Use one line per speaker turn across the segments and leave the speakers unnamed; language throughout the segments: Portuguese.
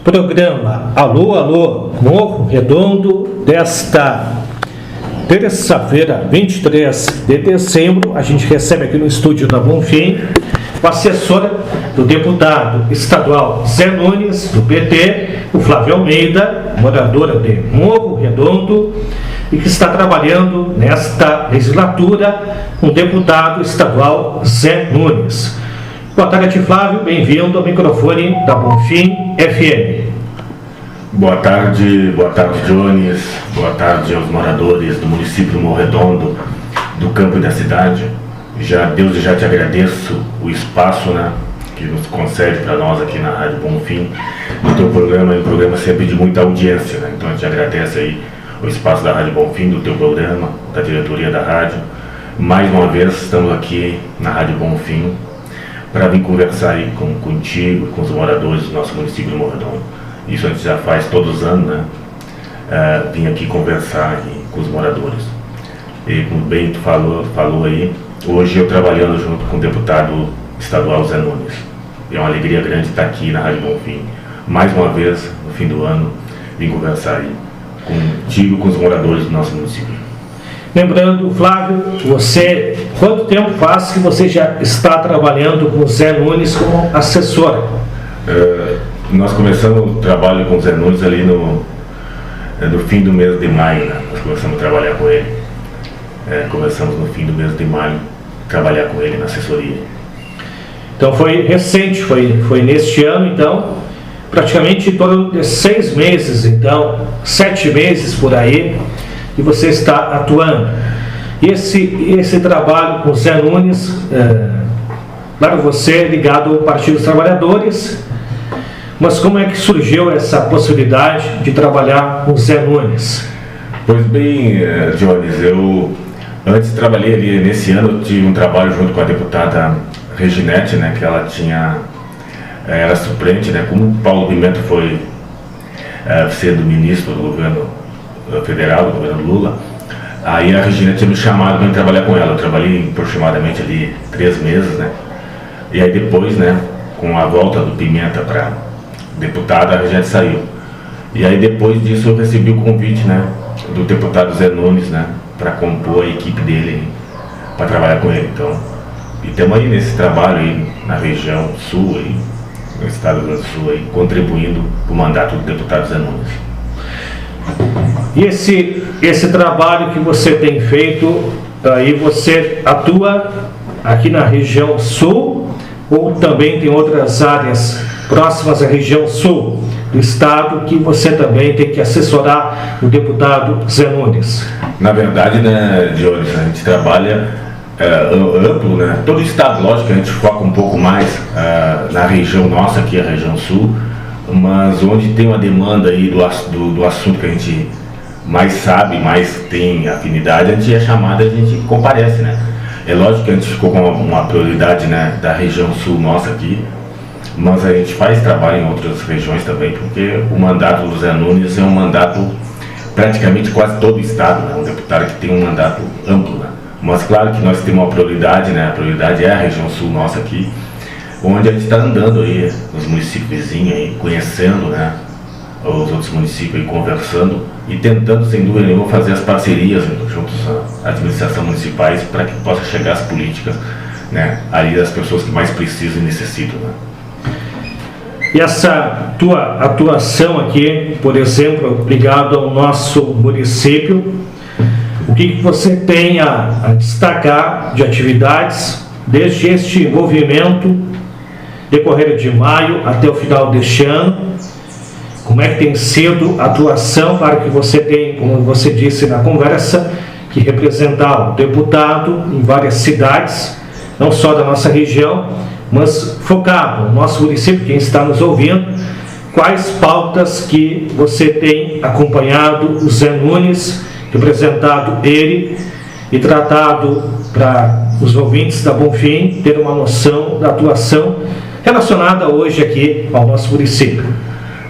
Programa Alô, Alô, Morro Redondo, desta terça-feira, 23 de dezembro. A gente recebe aqui no estúdio da Bonfim o assessor do deputado estadual Zé Nunes, do PT, o Flávio Almeida, moradora de Morro Redondo, e que está trabalhando nesta legislatura com o deputado estadual Zé Nunes. Boa tarde, Flávio, bem-vindo ao microfone da Bonfim FM.
Boa tarde, Jones, boa tarde aos moradores do município de Morro Redondo, do campo e da cidade. Desde já te agradeço o espaço, que nos concede para nós aqui na Rádio Bonfim. O teu programa é um programa sempre de muita audiência, então a gente agradece aí o espaço da Rádio Bonfim, do teu programa, da diretoria da rádio. Mais uma vez estamos aqui na Rádio Bonfim para vir conversar aí contigo e com os moradores do nosso município de Morro Redondo. Isso a gente já faz todos os anos, vim aqui conversar aqui com os moradores. E como bem tu falou aí, hoje eu trabalhando junto com o deputado estadual Zé Nunes. É uma alegria grande estar aqui na Rádio Bonfim. Mais uma vez, no fim do ano, vim conversar aí contigo e com os moradores do nosso município.
Lembrando, Flávio, quanto tempo faz que você já está trabalhando com o Zé Nunes como assessor?
Nós começamos o trabalho com o Zé Nunes ali no fim do mês de maio, Nós começamos a trabalhar com ele. Começamos no fim do mês de maio a trabalhar com ele na assessoria.
Então foi recente, foi neste ano, então, praticamente em torno de 6 meses, então, 7 meses por aí, que você está atuando. E esse trabalho com o Zé Nunes, claro, você é ligado ao Partido dos Trabalhadores, mas como é que surgiu essa possibilidade de trabalhar com o Zé Nunes?
Pois bem, Jones, eu antes trabalhei ali, nesse ano eu tive um trabalho junto com a deputada Reginete, que ela era suplente, como o Paulo Pimenta foi sendo ministro do governo federal, do governo Lula. Aí a Regina tinha me chamado para trabalhar com ela. Eu trabalhei aproximadamente ali 3 meses, E aí depois, com a volta do Pimenta para deputada, a Regina saiu. E aí depois disso eu recebi o convite, do deputado Zé Nunes, para compor a equipe dele, para trabalhar com ele. Então, e estamos aí nesse trabalho aí na região sul, aí, no estado do Rio Grande do Sul, aí, contribuindo para o mandato do deputado Zé Nunes.
E esse trabalho que você tem feito, aí você atua aqui na região sul ou também tem outras áreas próximas à região sul do estado que você também tem que assessorar o deputado Zé Nunes?
Na verdade, Jones, a gente trabalha amplo, todo o estado, lógico que a gente foca um pouco mais na região nossa, aqui a região sul, mas onde tem uma demanda aí do assunto que a gente mais sabe, mais tem afinidade, a gente é chamado, a gente comparece, É lógico que a gente ficou com uma prioridade, da região sul nossa aqui, mas a gente faz trabalho em outras regiões também, porque o mandato do Zé Nunes é um mandato praticamente quase todo o estado, Um deputado que tem um mandato amplo, Mas claro que nós temos uma prioridade, A prioridade é a região sul nossa aqui, onde a gente está andando aí nos municípios vizinhos, aí, conhecendo, os outros municípios, aí, conversando e tentando, sem dúvida nenhuma, fazer as parcerias juntos à administração municipais para que possa chegar as políticas, ali das pessoas que mais precisam e necessitam,
E essa tua atuação aqui, por exemplo, ligado ao nosso município, o que você tem a destacar de atividades desde este movimento decorrer de maio até o final deste ano? Como é que tem sido a atuação para que você tem, como você disse na conversa, que representar o deputado em várias cidades, não só da nossa região, mas focado no nosso município, quem está nos ouvindo, quais pautas que você tem acompanhado o Zé Nunes, representado ele e tratado para os ouvintes da Bonfim ter uma noção da atuação relacionada hoje aqui ao nosso município.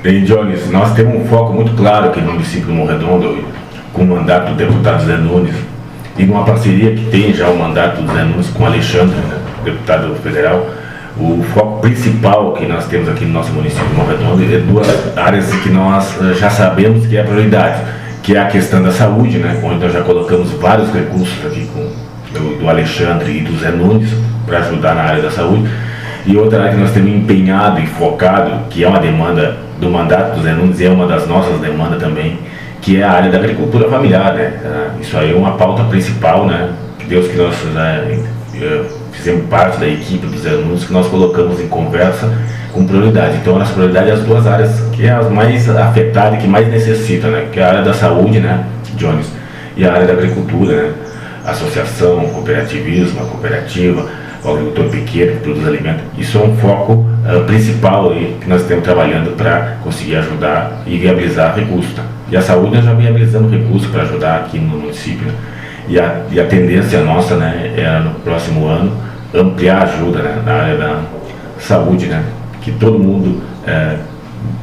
Bem, Jones, nós temos um foco muito claro aqui no município de Morro Redondo, com o mandato do deputado Zé Nunes, e numa parceria que tem já o mandato do Zé Nunes com o Alexandre, deputado federal, o foco principal que nós temos aqui no nosso município de Morro Redondo é duas áreas que nós já sabemos que é a prioridade, que é a questão da saúde, né, onde nós já colocamos vários recursos aqui do Alexandre e do Zé Nunes para ajudar na área da saúde. E outra área que nós temos empenhado e focado, que é uma demanda do mandato do Zé Nunes e é uma das nossas demandas também, que é a área da agricultura familiar, né? Isso aí é uma pauta principal, né? Que nós fizemos parte da equipe dos alunos que nós colocamos em conversa com prioridade. Então a nossa prioridade é as duas áreas que é as mais afetadas e que mais necessitam, né? Que é a área da saúde, né, Jones, e a área da agricultura, né? Associação, cooperativismo, a cooperativa, o agricultor pequeno que produz alimentos. Isso é um foco principal aí, que nós estamos trabalhando para conseguir ajudar e viabilizar recursos. Tá? E a saúde nós já viabilizamos recursos para ajudar aqui no município, né? E a tendência nossa, né, é no próximo ano ampliar a ajuda, né, na área da saúde, né, que todo mundo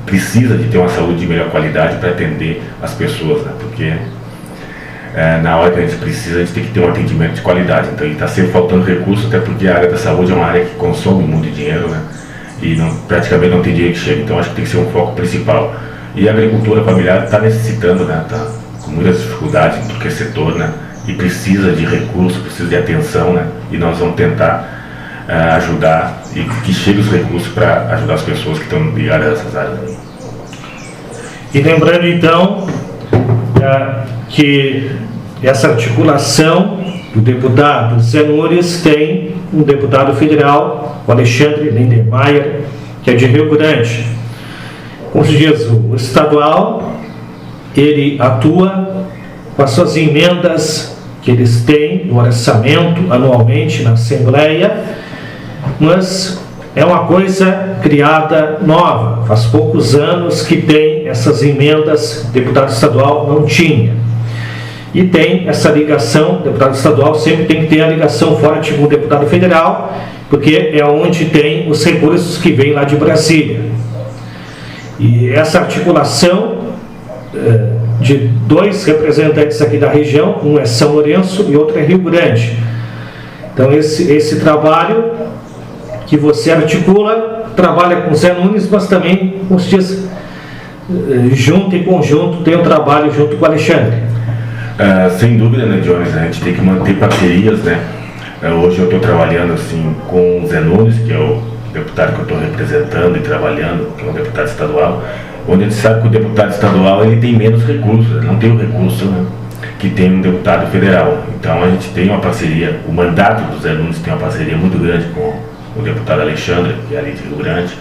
precisa de ter uma saúde de melhor qualidade para atender as pessoas, né, porque na hora que a gente precisa, a gente tem que ter um atendimento de qualidade. Então está sempre faltando recursos, até porque a área da saúde é uma área que consome muito dinheiro, né, e praticamente não tem dinheiro que chega. Então acho que tem que ser um foco principal. E a agricultura familiar está necessitando, né, está com muitas dificuldades em qualquer setor, né, e precisa de recursos, precisa de atenção, né? E nós vamos tentar ajudar e que chegue os recursos para ajudar as pessoas que estão ligadas a essas áreas aí.
E lembrando então que essa articulação do deputado Zé Nunes tem um deputado federal, o Alexandre Lindenmayer, que é de Rio Grande. Como se diz, o estadual, ele atua com as suas emendas que eles têm no orçamento anualmente na Assembleia, mas é uma coisa criada nova, faz poucos anos que tem essas emendas, deputado estadual não tinha. E tem essa ligação, deputado estadual sempre tem que ter a ligação forte com o deputado federal, porque é onde tem os recursos que vêm lá de Brasília. E essa articulação de dois representantes aqui da região, um é São Lourenço e outro é Rio Grande. Então esse trabalho que você articula, trabalha com o Zé Nunes, mas também, como se diz, junto e conjunto, tem um trabalho junto com o Alexandre.
Sem dúvida, né, Jones, a gente tem que manter parcerias, né? Hoje eu estou trabalhando assim com o Zé Nunes, que é o deputado que eu estou representando e trabalhando, que é um deputado estadual, onde a gente sabe que o deputado estadual ele tem menos recursos, não tem o recurso, né, que tem um deputado federal. Então a gente tem uma parceria, o mandato do Zé Nunes tem uma parceria muito grande com o deputado Alexandre, que é ali de Rio Grande,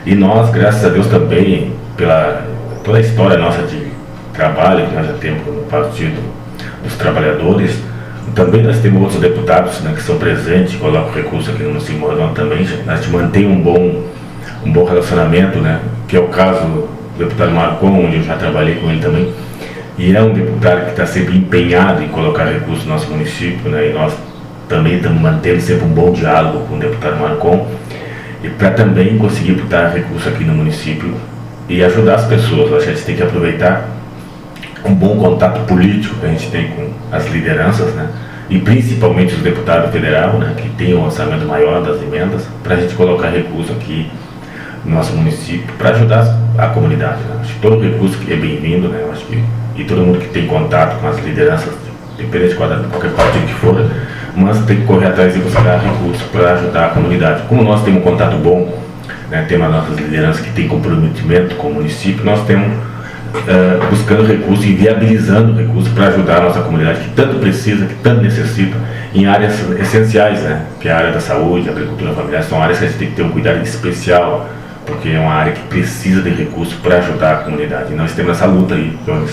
e nós, graças a Deus também, pela toda a história nossa de trabalho que nós já temos no Partido dos Trabalhadores, também nós temos outros deputados, né, que são presentes, colocam recursos aqui no município de Morro Redondo também, a gente mantém um bom relacionamento, né, que é o caso do deputado Marcon, onde eu já trabalhei com ele também, e é um deputado que está sempre empenhado em colocar recursos no nosso município, né, e nós também estamos mantendo sempre um bom diálogo com o deputado Marcon, e para também conseguir botar recursos aqui no município e ajudar as pessoas. Eu acho que a gente tem que aproveitar um bom contato político que a gente tem com as lideranças, né, e principalmente os deputados federais, né, que tem um orçamento maior das emendas, para a gente colocar recursos aqui no nosso município para ajudar a comunidade, né. Acho que todo recurso que é bem-vindo, né, acho que, e todo mundo que tem contato com as lideranças, independente de qualquer partido que for, mas tem que correr atrás e buscar recursos para ajudar a comunidade. Como nós temos um contato bom, né, temos as nossas lideranças que têm comprometimento com o município, nós temos buscando recursos e viabilizando recursos para ajudar a nossa comunidade que tanto precisa, que tanto necessita, em áreas essenciais, né, que é a área da saúde, a agricultura familiar, são áreas que a gente tem que ter um cuidado especial, porque é uma área que precisa de recursos para ajudar a comunidade. E nós temos essa luta aí, Jones,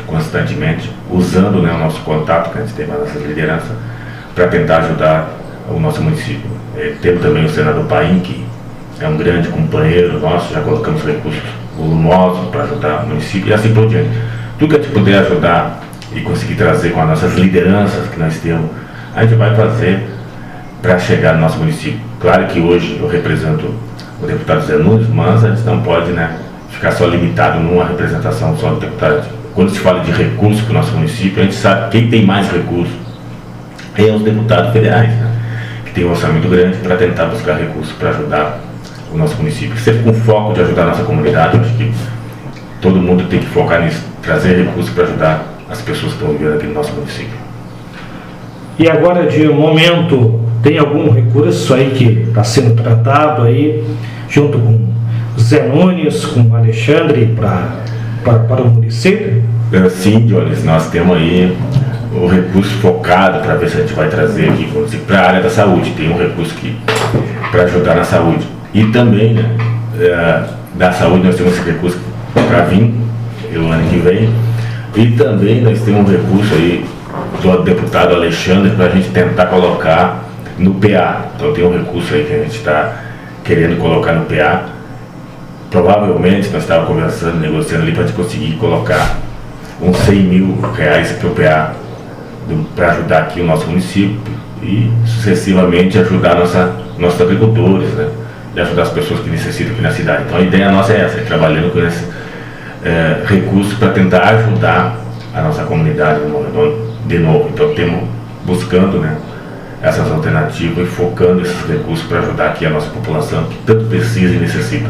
constantemente, usando, né, o nosso contato que a gente tem com as nossas lideranças para tentar ajudar o nosso município. Temos também o senador Paim, que é um grande companheiro nosso, já colocamos recursos volumosos para ajudar o município e assim por diante. Tudo que a gente puder ajudar e conseguir trazer com as nossas lideranças que nós temos, a gente vai fazer para chegar no nosso município. Claro que hoje eu represento o deputado Zé Nunes, mas a gente não pode, né, ficar só limitado numa representação só do deputado. Quando se fala de recursos para o nosso município, a gente sabe que quem tem mais recursos é os deputados federais, né, que tem um orçamento grande, para tentar buscar recursos para ajudar o nosso município. Sempre com foco de ajudar a nossa comunidade. Eu acho que todo mundo tem que focar nisso, trazer recursos para ajudar as pessoas que estão vivendo aqui no nosso município.
E agora, de momento, tem algum recurso aí que está sendo tratado aí, junto com o Zé Nunes, com o Alexandre, para o município?
Sim, Jones, nós temos aí o recurso focado para ver se a gente vai trazer aqui para a área da saúde. Tem um recurso para ajudar na saúde. E também, né, da saúde nós temos esse recurso para vir o ano que vem. E também nós temos um recurso aí do deputado Alexandre para a gente tentar colocar no PA. Então tem um recurso aí que a gente está querendo colocar no PA. Provavelmente nós estávamos conversando, negociando ali para a gente conseguir colocar uns 100 mil reais para o PA, para ajudar aqui o nosso município e sucessivamente ajudar nossos agricultores, né? E ajudar as pessoas que necessitam aqui na cidade. Então a ideia nossa é essa, trabalhando com esse recurso para tentar ajudar a nossa comunidade no Morredondo de novo. Então estamos buscando, né, essas alternativas e focando esses recursos para ajudar aqui a nossa população que tanto precisa e necessita.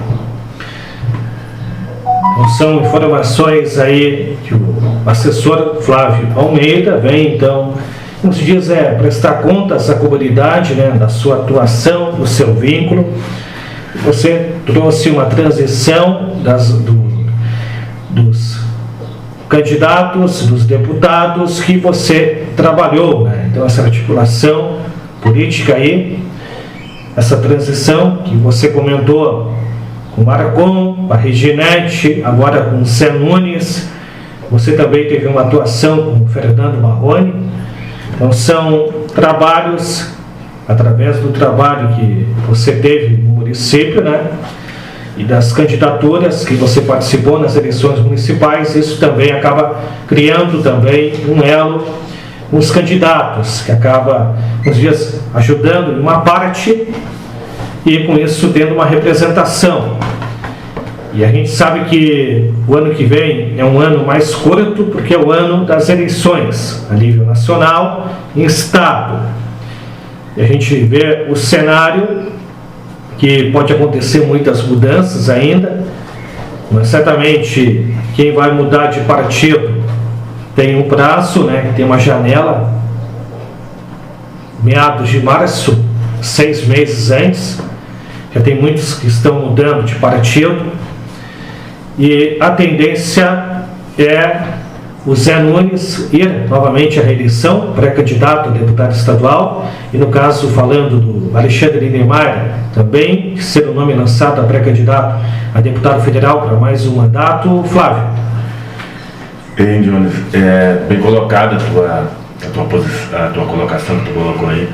São informações aí que o assessor Flávio Almeida vem, então, nos dias prestar conta a essa comunidade, né, da sua atuação, do seu vínculo. Você trouxe uma transição dos candidatos, dos deputados que você trabalhou, né? Então essa articulação política aí, essa transição que você comentou com o Marcon, a Reginete, agora com o Zé Nunes, você também teve uma atuação com o Fernando Marrone. Então são trabalhos, através do trabalho que você teve no município, né, e das candidaturas que você participou nas eleições municipais, isso também acaba criando também um elo com os candidatos, que acaba, uns dias, ajudando em uma parte e com isso tendo uma representação. E a gente sabe que o ano que vem é um ano mais curto, porque é o ano das eleições a nível nacional e estado. E a gente vê o cenário que pode acontecer muitas mudanças ainda, mas certamente quem vai mudar de partido tem um prazo, né, tem uma janela, meados de março, 6 meses antes, já tem muitos que estão mudando de partido, e a tendência é o Zé Nunes ir novamente à reeleição, pré-candidato a deputado estadual, e no caso, falando do Alexandre Lindemeyer, também ser o nome lançado a pré-candidato a deputado federal para mais um mandato. Flávio.
Bem, Jones, bem colocado a tua colocação que tu colocou aí.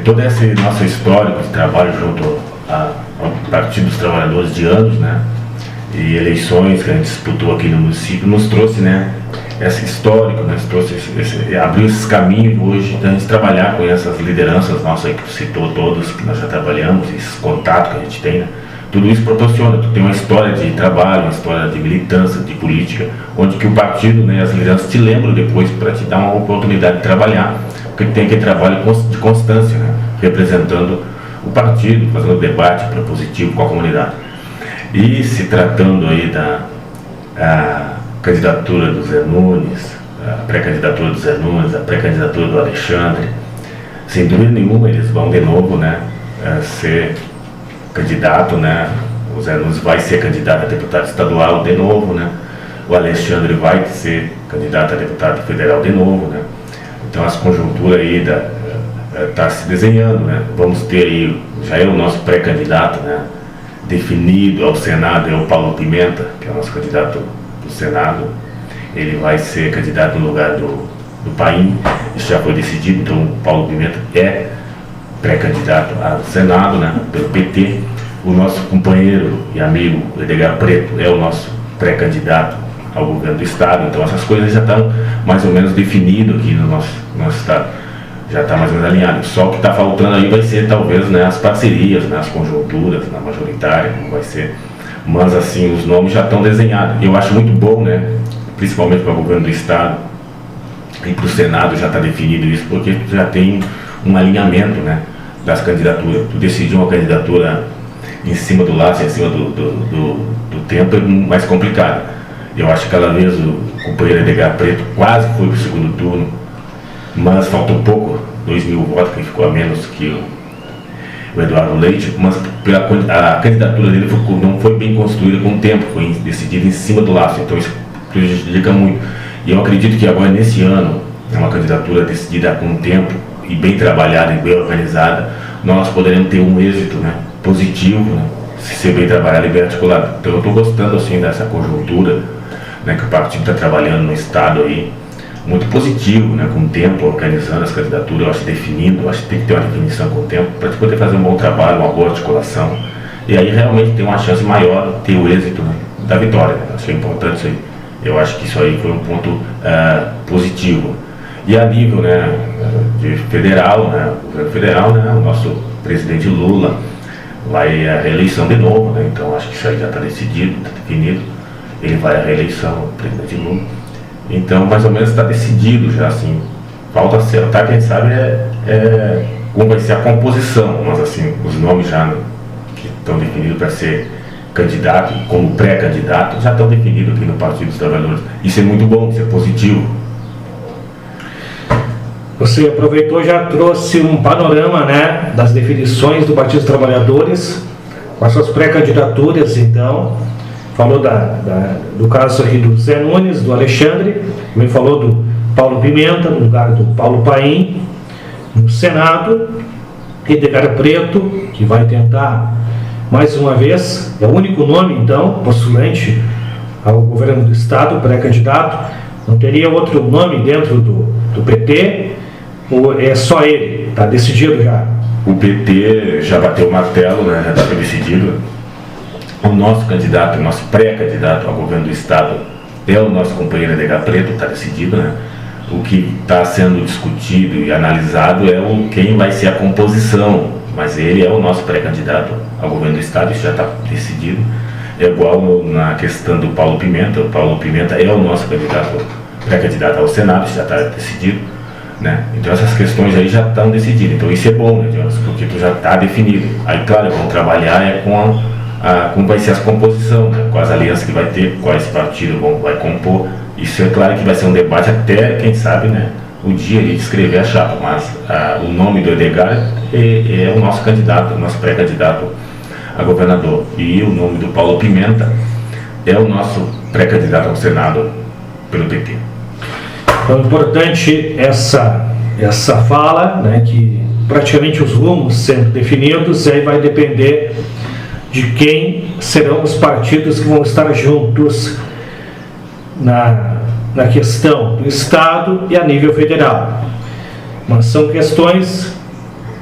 Todo esse nosso histórico de trabalho junto ao Partido dos Trabalhadores de anos, né, e eleições que a gente disputou aqui no município, nos trouxe, né, esse histórico, né, abriu esses caminhos hoje da gente trabalhar com essas lideranças nossas aí que tu citou todas, que nós já trabalhamos, esses contatos que a gente tem, né, tudo isso proporciona, tu tem uma história de trabalho, uma história de militância, de política, onde que o partido, né, as lideranças te lembram depois para te dar uma oportunidade de trabalhar, porque tem aquele trabalho de constância, né, representando o partido, fazendo debate propositivo com a comunidade. E se tratando aí da candidatura do Zé Nunes, a pré-candidatura do Zé Nunes, a pré-candidatura do Alexandre, sem dúvida nenhuma eles vão de novo, né, ser candidato, né, o Zé Nunes vai ser candidato a deputado estadual de novo, né, o Alexandre vai ser candidato a deputado federal de novo, né, então as conjunturas aí está se desenhando, né, vamos ter aí, já é o nosso pré-candidato, né, definido ao Senado, é o Paulo Pimenta, que é o nosso candidato do Senado. Ele vai ser candidato no lugar do Paim, isso já foi decidido, então o Paulo Pimenta é pré-candidato ao Senado, né, pelo PT. O nosso companheiro e amigo Edgar Preto é o nosso pré-candidato ao governo do Estado, então essas coisas já estão mais ou menos definidas aqui no nosso Estado. Já está mais ou menos alinhado. Só o que está faltando aí vai ser talvez, né, as parcerias, né, as conjunturas, na majoritária, como vai ser. Mas assim, os nomes já estão desenhados. E eu acho muito bom, né, principalmente para o governo do Estado e para o Senado já está definido isso, porque já tem um alinhamento, né, das candidaturas. Tu decidir uma candidatura em cima do laço, em cima do tempo, é mais complicado. Eu acho que aquela vez o companheiro Edgar Preto quase foi para o segundo turno, mas faltou pouco, 2.000 votos, que ficou a menos que o Eduardo Leite, mas a candidatura dele não foi bem construída com o tempo, foi decidida em cima do laço, então isso prejudica muito. E eu acredito que agora, nesse ano, é uma candidatura decidida com o tempo e bem trabalhada e bem organizada, nós poderemos ter um êxito, né, positivo, né, se ser bem trabalhado e bem articulado. Então eu estou gostando assim dessa conjuntura, né, que o partido está trabalhando no estado aí, muito positivo, né, com o tempo, organizando as candidaturas, eu acho, definindo, eu acho que tem que ter uma definição com o tempo para poder fazer um bom trabalho, uma boa articulação, e aí realmente tem uma chance maior de ter o êxito, né, da vitória, né? Acho que é importante isso aí. Eu acho que isso aí foi um ponto positivo. E a nível, né, de federal, né, o governo federal, né, o nosso presidente Lula vai à reeleição de novo, né, então acho que isso aí já está decidido, está definido, ele vai à reeleição, o presidente Lula. Então, mais ou menos está decidido já, assim, falta acertar, quem sabe, como vai ser a composição, mas assim, os nomes já, né, que estão definidos para ser candidato, como pré-candidato, já estão definidos aqui no Partido dos Trabalhadores. Isso é muito bom, isso é positivo.
Você aproveitou e já trouxe um panorama, né, das definições do Partido dos Trabalhadores, com as suas pré-candidaturas, então. Falou do caso aqui do Zé Nunes, do Alexandre, também falou do Paulo Pimenta, no lugar do Paulo Paim, no Senado, Edgar Preto, que vai tentar mais uma vez, é o único nome, então, postulante ao governo do Estado, pré-candidato, não teria outro nome dentro do PT, ou é só ele? Está decidido já?
O PT já bateu o martelo, né, já está decidido. O nosso candidato, o nosso pré-candidato ao governo do Estado é o nosso companheiro Edgar Preto, está decidido, né? O que está sendo discutido e analisado é quem vai ser a composição, mas ele é o nosso pré-candidato ao governo do Estado, isso já está decidido. É igual na questão do Paulo Pimenta, o Paulo Pimenta é o nosso pré-candidato ao Senado, isso já está decidido, né? Então essas questões aí já estão decididas, então isso é bom, né, Jonas? Porque tu já está definido. Aí, claro, vamos trabalhar como vai ser a composição, né? Quais alianças que vai ter, quais partidos vai compor. Isso é claro que vai ser um debate até, quem sabe, né, o dia de escrever a chapa, mas o nome do Edgar é o nosso candidato, o nosso pré-candidato a governador, e o nome do Paulo Pimenta é o nosso pré-candidato ao Senado pelo PT.
Então, importante essa fala, né, que praticamente os rumos sendo definidos, aí vai depender de quem serão os partidos que vão estar juntos na questão do Estado e a nível federal. Mas são questões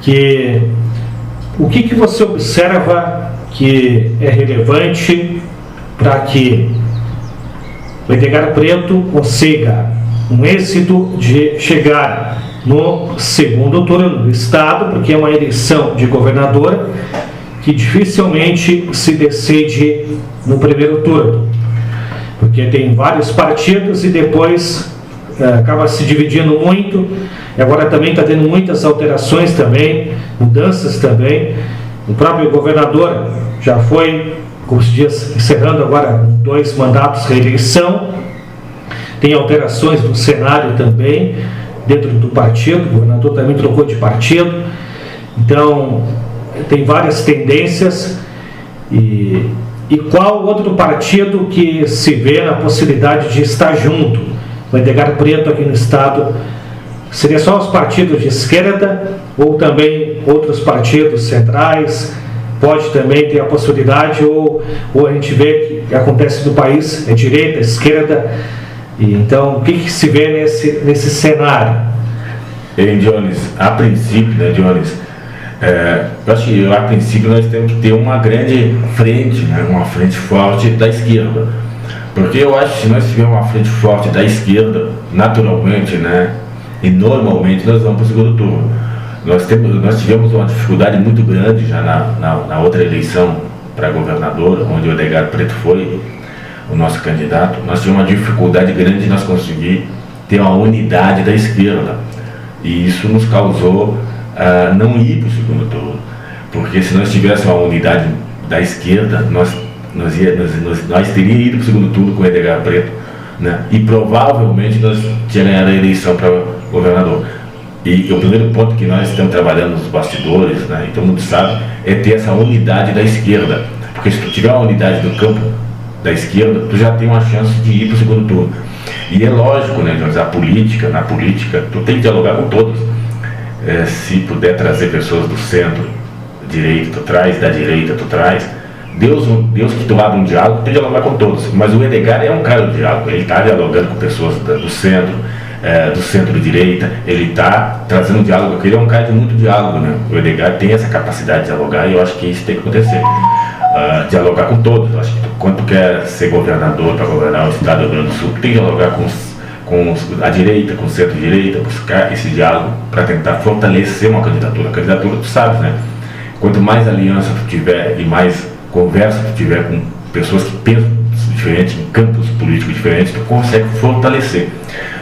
que... O que você observa que é relevante para que o Edgar Preto consiga um êxito de chegar no segundo turno do Estado, porque é uma eleição de governador que dificilmente se decide no primeiro turno, porque tem vários partidos e depois acaba se dividindo muito, e agora também está tendo muitas alterações também, mudanças também. O próprio governador já foi, como se diz, encerrando agora 2 mandatos de reeleição, tem alterações no cenário também, dentro do partido, o governador também trocou de partido, então tem várias tendências. E qual outro partido que se vê na possibilidade de estar junto? O Edgar Preto aqui no Estado, seria só os partidos de esquerda ou também outros partidos centrais? Pode também ter a possibilidade, ou a gente vê que acontece no país, é direita, esquerda, e então o que se vê nesse cenário?
Jones, a princípio, né, Jones, eu acho que a princípio nós temos que ter uma grande frente, né, uma frente forte da esquerda, porque eu acho que se nós tivermos uma frente forte da esquerda, naturalmente, né, e normalmente nós vamos para o segundo turno. Nós tivemos uma dificuldade muito grande já na outra eleição para governador, onde o Edgar Preto foi o nosso candidato. Nós tivemos uma dificuldade grande de nós conseguir ter uma unidade da esquerda, e isso nos causou não ir para o segundo turno, porque se nós tivéssemos uma unidade da esquerda, nós teríamos ido para o segundo turno com o Edgar Preto, né? E provavelmente nós teríamos ganhado a eleição para governador. E o primeiro ponto que nós estamos trabalhando nos bastidores, né, e todo mundo sabe, é ter essa unidade da esquerda, porque se tu tiver uma unidade do campo da esquerda, tu já tem uma chance de ir para o segundo turno. E é lógico, né, Jones, na política, tu tem que dialogar com todos. Se puder trazer pessoas do centro, direita, tu traz, da direita, tu traz. Deus que tu abre um diálogo, tu tem que dialogar com todos. Mas o Edgar é um cara do diálogo, ele está dialogando com pessoas do centro-direita, ele está trazendo um diálogo, porque ele é um cara de muito diálogo, né? O Edgar tem essa capacidade de dialogar e eu acho que isso tem que acontecer. Dialogar com todos. Eu acho que quando tu quer ser governador para governar o estado do Rio Grande do Sul, tu tem que dialogar com a direita, com o centro-direita, buscar esse diálogo para tentar fortalecer uma candidatura. A candidatura, tu sabes, né? Quanto mais aliança tu tiver e mais conversa tu tiver com pessoas que pensam diferente, em campos políticos diferentes, tu consegue fortalecer.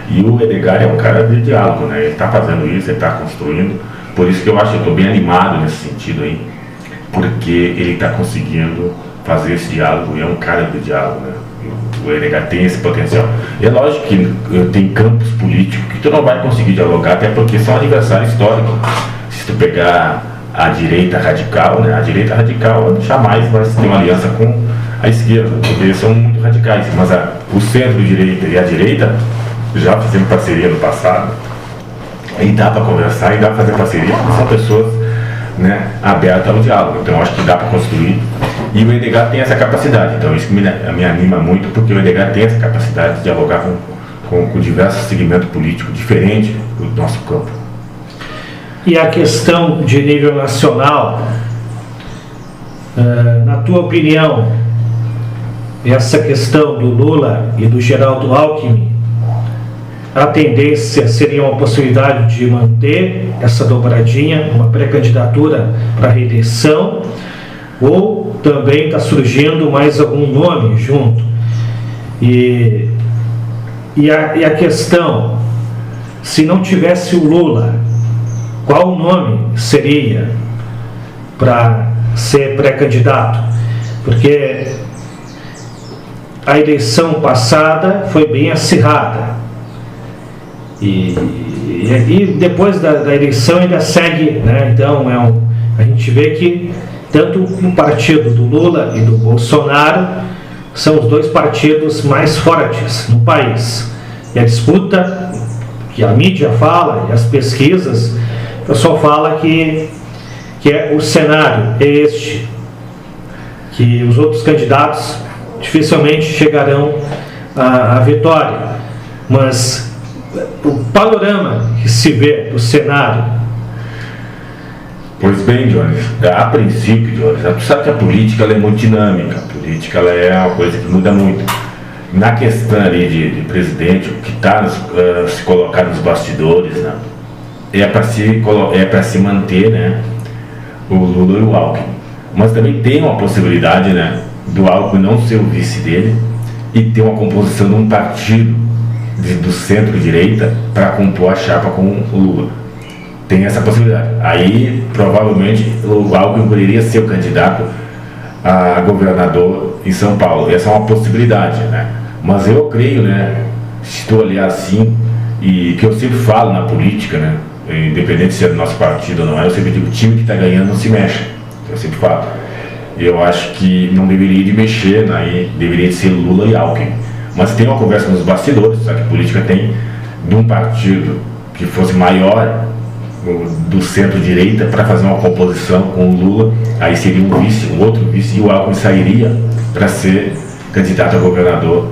E o Edgar é um cara de diálogo, né? Ele está fazendo isso, ele está construindo. Por isso que eu acho que eu estou bem animado nesse sentido aí, porque ele está conseguindo fazer esse diálogo e é um cara de diálogo, né? O Edgar tem esse potencial. E é lógico que tem campos políticos que tu não vai conseguir dialogar, até porque são adversários históricos. Se tu pegar a direita radical, né? A direita radical jamais vai ter uma aliança com a esquerda, porque eles são muito radicais. Mas o centro-direita e a direita já fizemos parceria no passado, e dá para conversar e dá para fazer parceria, porque são pessoas, né, abertas ao diálogo. Então eu acho que dá para construir, e o Edgar tem essa capacidade. Então isso me anima muito, porque o Edgar tem essa capacidade de dialogar com diversos segmentos políticos diferentes do nosso campo.
E a questão de nível nacional, na tua opinião, essa questão do Lula e do Geraldo Alckmin, a tendência seria uma possibilidade de manter essa dobradinha, uma pré-candidatura para a reeleição, ou também está surgindo mais algum nome junto? E a questão, se não tivesse o Lula, qual nome seria para ser pré-candidato? Porque a eleição passada foi bem acirrada. E depois da eleição ainda segue, né? Então a gente vê que tanto o partido do Lula e do Bolsonaro são os dois partidos mais fortes no país. E a disputa, que a mídia fala, e as pesquisas, o pessoal fala que o cenário é este, que os outros candidatos dificilmente chegarão à vitória. Mas o panorama que se vê do cenário.
Pois bem, Jones, a princípio, Jones, tu sabe que a política ela é muito dinâmica, a política ela é uma coisa que muda muito. Na questão ali de presidente, o que está se colocar nos bastidores, né, é para se manter, né, o Lula e o Alckmin. Mas também tem uma possibilidade, né, do Alckmin não ser o vice dele e ter uma composição de um partido do centro-direita para compor a chapa com o Lula. Tem essa possibilidade. Aí, provavelmente, o Alckmin poderia ser o candidato a governador em São Paulo. Essa é uma possibilidade, né? Mas eu creio, né, se tu olhar assim, e que eu sempre falo na política, né, independente se é do nosso partido ou não é, eu sempre digo, o time que está ganhando não se mexe. Eu sempre falo. Eu acho que não deveria de mexer, né, deveria de ser Lula e Alckmin. Mas tem uma conversa nos bastidores, sabe, que a política tem de um partido que fosse maior do centro-direita para fazer uma composição com o Lula, aí seria um outro vice, e o Alckmin sairia para ser candidato a governador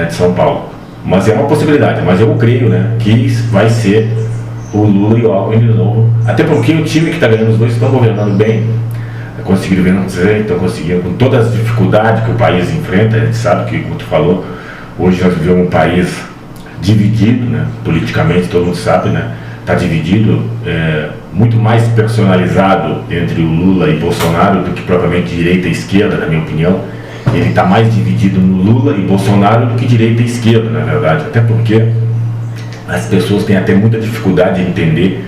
de São Paulo. Mas é uma possibilidade, mas eu creio, né, que vai ser o Lula e o Alckmin de novo, até porque o time que está ganhando, os dois estão governando bem, conseguiram vencer, estão conseguindo, com todas as dificuldades que o país enfrenta. A gente sabe que, como tu falou, hoje nós vivemos um país dividido, né, politicamente, todo mundo sabe, né, está dividido, muito mais personalizado entre o Lula e Bolsonaro do que propriamente direita e esquerda, na minha opinião. Ele está mais dividido no Lula e Bolsonaro do que direita e esquerda, na verdade, até porque as pessoas têm até muita dificuldade de entender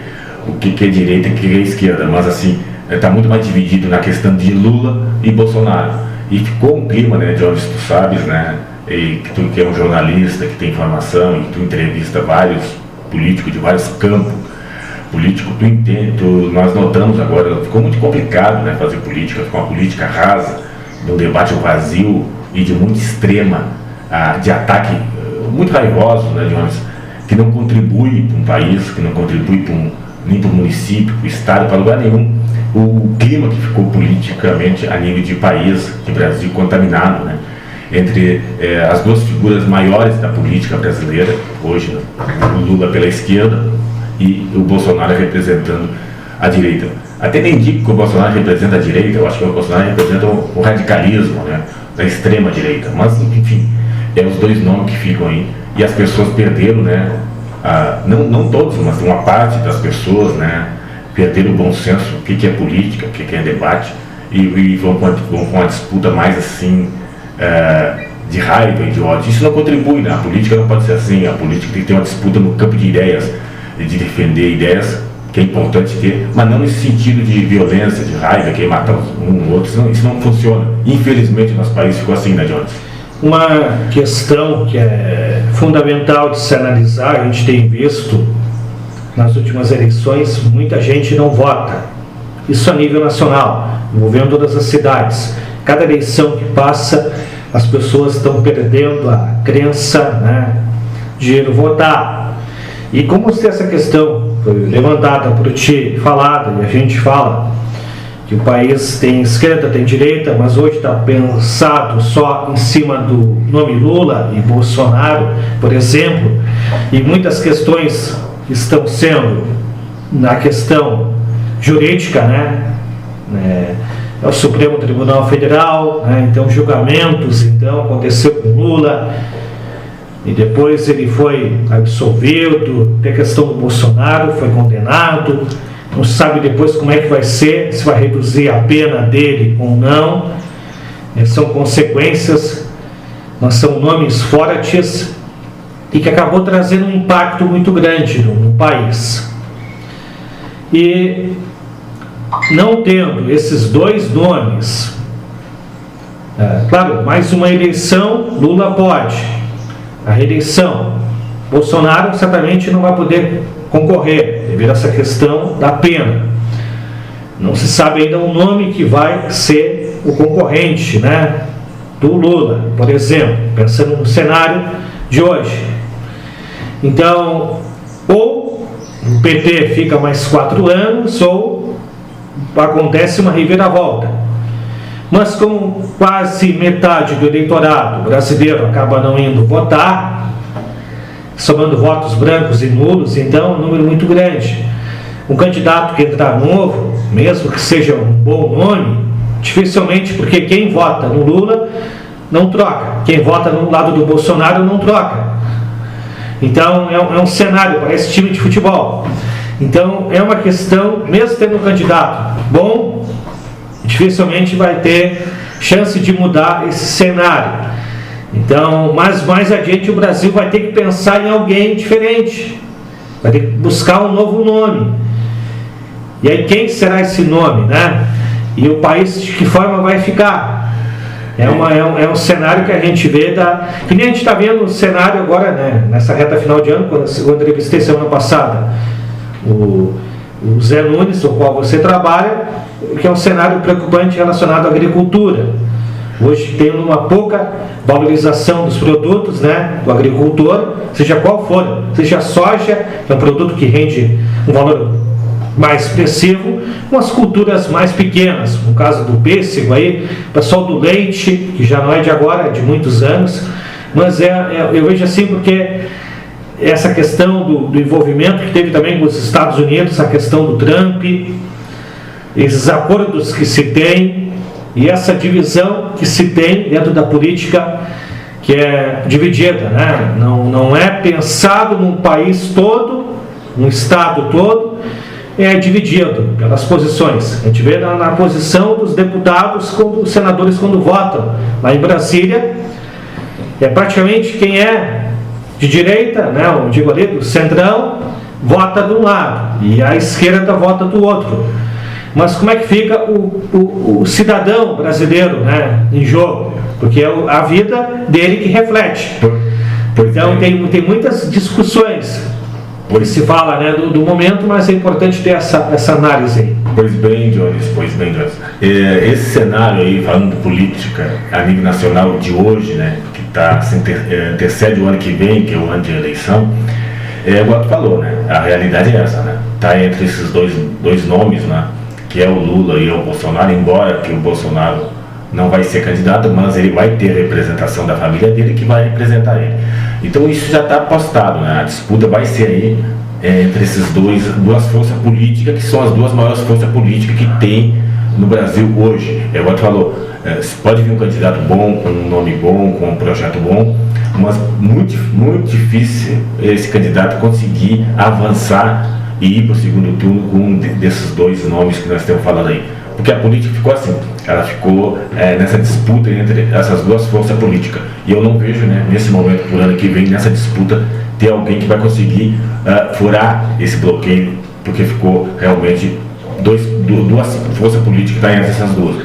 o que é direita e o que é esquerda, mas assim, está muito mais dividido na questão de Lula e Bolsonaro. E ficou um clima, né, de onde tu sabes, né, e que tu que é um jornalista, que tem informação, e tu entrevista vários políticos de vários campos políticos, tu entende, nós notamos agora, ficou muito complicado, né, fazer política, ficou uma política rasa, de um debate vazio e de muito extrema, de ataque muito raivoso, né, que não contribui para um país, que não contribui nem para o município, para o estado, para lugar nenhum. O clima que ficou politicamente a nível de país, de Brasil, contaminado, né, entre as duas figuras maiores da política brasileira, hoje, né, o Lula pela esquerda e o Bolsonaro representando a direita. Até nem digo que o Bolsonaro representa a direita, eu acho que o Bolsonaro representa o radicalismo, né, da extrema direita, mas enfim, os dois nomes que ficam aí, e as pessoas perderam, né, não todos, mas uma parte das pessoas, né, perderam o bom senso, o que é política, o que é debate, e vão com uma disputa mais assim, de raiva e de ódio. Isso não contribui, né? A política não pode ser assim, a política tem que ter uma disputa no campo de ideias, de defender ideias, que é importante ter, mas não nesse sentido de violência, de raiva, que matar um ou outro, isso não funciona. Infelizmente, nosso país ficou assim, né, Jones?
Uma questão que é fundamental de se analisar, a gente tem visto nas últimas eleições, muita gente não vota. Isso a nível nacional, envolvendo todas as cidades. Cada eleição que passa, as pessoas estão perdendo a crença, né, de ir votar. E como se essa questão foi levantada por ti, falada, e a gente fala que o país tem esquerda, tem direita, mas hoje está pensado só em cima do nome Lula e Bolsonaro, por exemplo, e muitas questões estão sendo na questão jurídica, né? É o Supremo Tribunal Federal, né? Então julgamentos, então aconteceu com Lula e depois ele foi absolvido, tem a questão do Bolsonaro, foi condenado, não se sabe depois como é que vai ser, se vai reduzir a pena dele ou não. São consequências, mas são nomes fortes e que acabou trazendo um impacto muito grande no país. E não tendo esses dois nomes, claro, mais uma eleição, Lula pode, a reeleição, Bolsonaro certamente não vai poder concorrer, devido a essa questão da pena. Não se sabe ainda o nome que vai ser o concorrente, né, do Lula, por exemplo, pensando no cenário de hoje. Então, ou o PT fica mais 4 anos, ou acontece uma reviravolta. Mas como quase metade do eleitorado brasileiro acaba não indo votar, somando votos brancos e nulos, então é um número muito grande. Um candidato que entrar novo, mesmo que seja um bom nome, dificilmente, porque quem vota no Lula não troca, quem vota no lado do Bolsonaro não troca. Então é um cenário, parece time de futebol. Então é uma questão, mesmo tendo um candidato bom, dificilmente vai ter chance de mudar esse cenário. Então, mas mais adiante o Brasil vai ter que pensar em alguém diferente, vai ter que buscar um novo nome. E aí quem será esse nome, né? E o país de que forma vai ficar? É um cenário que a gente vê, que nem a gente está vendo o cenário agora, né? Nessa reta final de ano, quando eu entrevistei semana passada o Zé Nunes, o qual você trabalha, que é um cenário preocupante relacionado à agricultura. Hoje tem uma pouca valorização dos produtos, né, do agricultor, seja qual for, seja a soja, que é um produto que rende um valor mais expressivo, com as culturas mais pequenas, no caso do pêssego aí, o pessoal do leite, que já não é de agora, é de muitos anos, mas eu vejo assim porque essa questão do envolvimento que teve também com os Estados Unidos, a questão do Trump, esses acordos que se tem, e essa divisão que se tem dentro da política, que é dividida, né? Não é pensado num país todo, num estado todo, é dividido pelas posições. A gente vê na posição dos deputados, os senadores quando votam. Lá em Brasília, é praticamente quem é de direita, né? Eu digo ali, do centrão, vota de um lado e a esquerda vota do outro. Mas como é que fica o cidadão brasileiro, né, em jogo? Porque é a vida dele que reflete. Então tem muitas discussões que se fala, né, do momento, mas é importante ter essa análise aí.
Pois bem, Jones. Esse cenário aí, falando de política a nível nacional de hoje, né, que antecede o ano que vem, que é o ano de eleição, igual tu falou, né, a realidade é essa, né, tá entre esses dois nomes, né, que é o Lula e o Bolsonaro, embora que o Bolsonaro não vai ser candidato, mas ele vai ter representação da família dele que vai representar ele. Então isso já está apostado, né? A disputa vai ser aí entre essas duas forças políticas, que são as duas maiores forças políticas que tem no Brasil hoje. Igual tu falou, pode vir um candidato bom, com um nome bom, com um projeto bom, mas muito, muito difícil esse candidato conseguir avançar e ir para o segundo turno com um desses dois nomes que nós estamos falando aí. Porque a política ficou assim, ela ficou nessa disputa entre essas duas forças políticas. E eu não vejo, né, nesse momento, por ano que vem, nessa disputa, ter alguém que vai conseguir furar esse bloqueio, porque ficou realmente duas forças políticas que estão entre essas duas.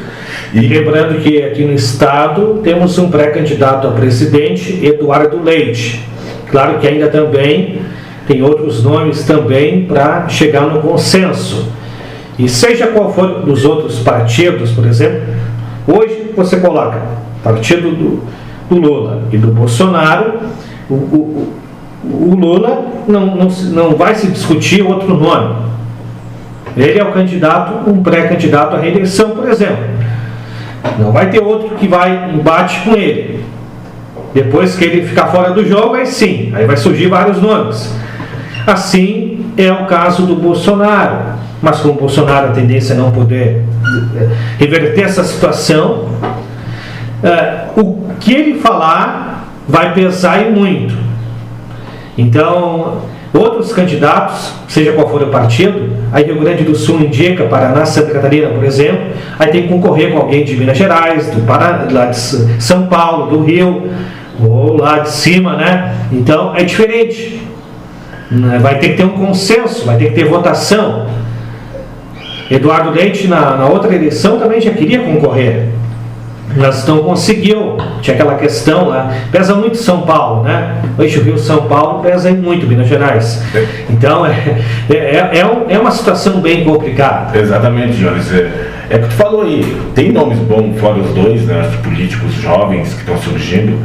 E lembrando que aqui no estado temos um pré-candidato a presidente, Eduardo Leite. Claro que ainda também tem outros nomes também para chegar no consenso. E seja qual for dos outros partidos, por exemplo, hoje você coloca partido do Lula e do Bolsonaro, o Lula não vai se discutir outro nome. Ele é o candidato, um pré-candidato à reeleição, por exemplo. Não vai ter outro que vai embate com ele. Depois que ele ficar fora do jogo, aí sim, aí vai surgir vários nomes. Assim é o caso do Bolsonaro. Mas com o Bolsonaro a tendência é não poder reverter essa situação, o que ele falar vai pesar e muito. Então, outros candidatos, seja qual for o partido, aí Rio Grande do Sul indica, Paraná, Santa Catarina, por exemplo, aí tem que concorrer com alguém de Minas Gerais, lá de São Paulo, do Rio, ou lá de cima, né? Então, é diferente. Vai ter que ter um consenso, vai ter que ter votação. Eduardo Leite, na outra eleição, também já queria concorrer, mas não conseguiu. Tinha aquela questão lá, pesa muito São Paulo, né? O eixo Rio-São Paulo pesa muito Minas Gerais. Então, é uma situação bem complicada.
Exatamente, Jones. É o que tu falou aí, tem nomes bons fora os dois, né, de políticos jovens que estão surgindo,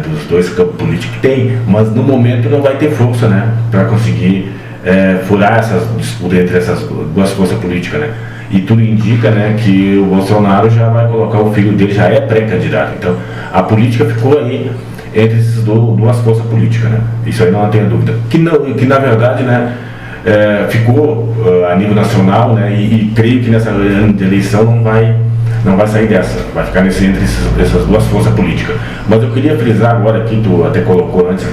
dos dois campos políticos que tem, mas no momento não vai ter força, né, para conseguir furar essas disputas entre essas duas forças políticas, né? E tudo indica, né, que o Bolsonaro já vai colocar o filho dele, já é pré-candidato. Então, a política ficou aí entre essas duas forças políticas, né? Isso aí não tenho dúvida. Que na verdade, né, ficou a nível nacional, né? E creio que nessa eleição não vai sair dessa, vai ficar entre essas duas forças políticas. Mas eu queria frisar agora aqui, tu até colocou antes,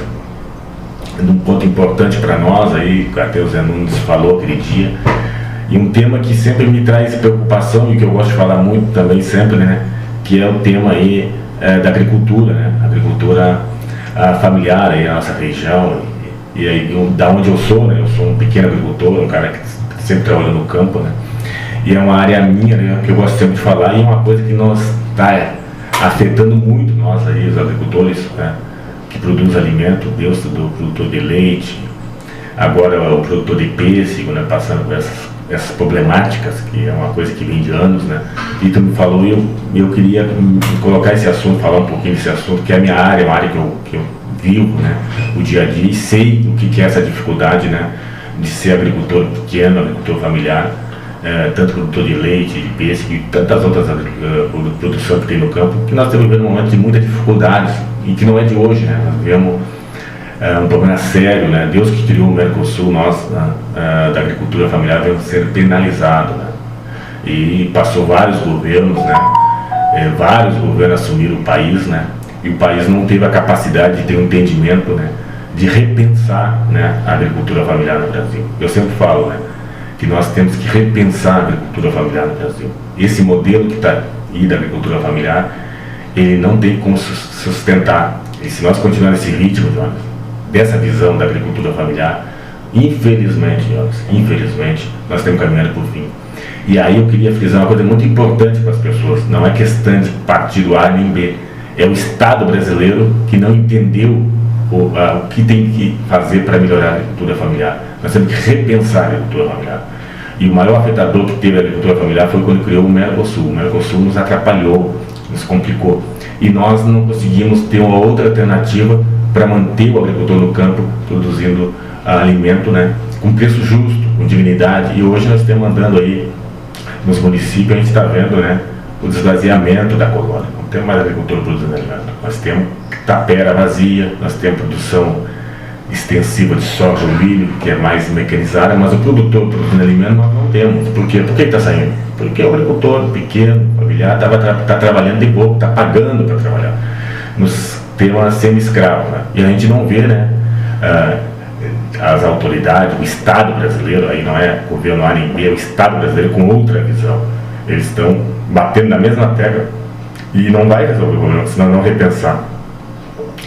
um ponto importante para nós aí, até o Zé Nunes falou aquele dia, e um tema que sempre me traz preocupação e que eu gosto de falar muito também sempre, né, que é o tema aí da agricultura, né, agricultura familiar aí na nossa região, e aí da onde eu sou, né, eu sou um pequeno agricultor, um cara que sempre trabalha no campo, né, e é uma área minha, né, que eu gosto sempre de falar, e é uma coisa que nós está afetando muito nós aí, os agricultores, né, que produz alimento, desde do produtor de leite, agora o produtor de pêssego, né, passando por essas problemáticas, que é uma coisa que vem de anos, né. E tu me falou, e eu queria colocar esse assunto, falar um pouquinho desse assunto, que é a minha área, uma área que eu vivo, né, o dia a dia, e sei o que é essa dificuldade, né, de ser agricultor pequeno, agricultor familiar, tanto produtor de leite, de pêssego e tantas outras produções que tem no campo, que nós estamos vivendo um momento de muita dificuldade, e que não é de hoje, né? Nós vivemos um problema sério, né? Deus que criou o Mercosul, nós da agricultura familiar devemos ser penalizados, né? E passou vários governos, né? Vários governos assumiram o país, né? E o país não teve a capacidade de ter um entendimento, né, de repensar, né, a agricultura familiar no Brasil. Eu sempre falo, né, que nós temos que repensar a agricultura familiar no Brasil. Esse modelo que está aí da agricultura familiar, ele não tem como sustentar. E se nós continuarmos nesse ritmo, Jonas, dessa visão da agricultura familiar, Infelizmente, nós temos caminhado por fim. E aí eu queria frisar uma coisa muito importante para as pessoas: não é questão de partido A nem B, é o Estado brasileiro que não entendeu o que tem que fazer para melhorar a agricultura familiar. Nós temos que repensar a agricultura familiar. E o maior afetador que teve a agricultura familiar foi quando criou o Mercosul. O Mercosul nos atrapalhou, nos complicou. E nós não conseguimos ter uma outra alternativa para manter o agricultor no campo produzindo alimento, né, com preço justo, com dignidade. E hoje nós estamos andando aí nos municípios, a gente está vendo, né, o desvaziamento da colônia. Não temos mais agricultor produzindo alimento. Nós temos tapera vazia, nós temos produção extensiva de soja ou milho, que é mais mecanizada, mas o produtor produzindo alimento nós não temos. Por quê? Por que está saindo? Porque o agricultor pequeno, familiar, está trabalhando de pouco, está pagando para trabalhar. Nos temas semi-escravos, né? E a gente não vê, né, as autoridades, o Estado brasileiro, aí não é governo A nem B, é o Estado brasileiro com outra visão. Eles estão batendo na mesma tecla e não vai resolver o problema, senão não repensar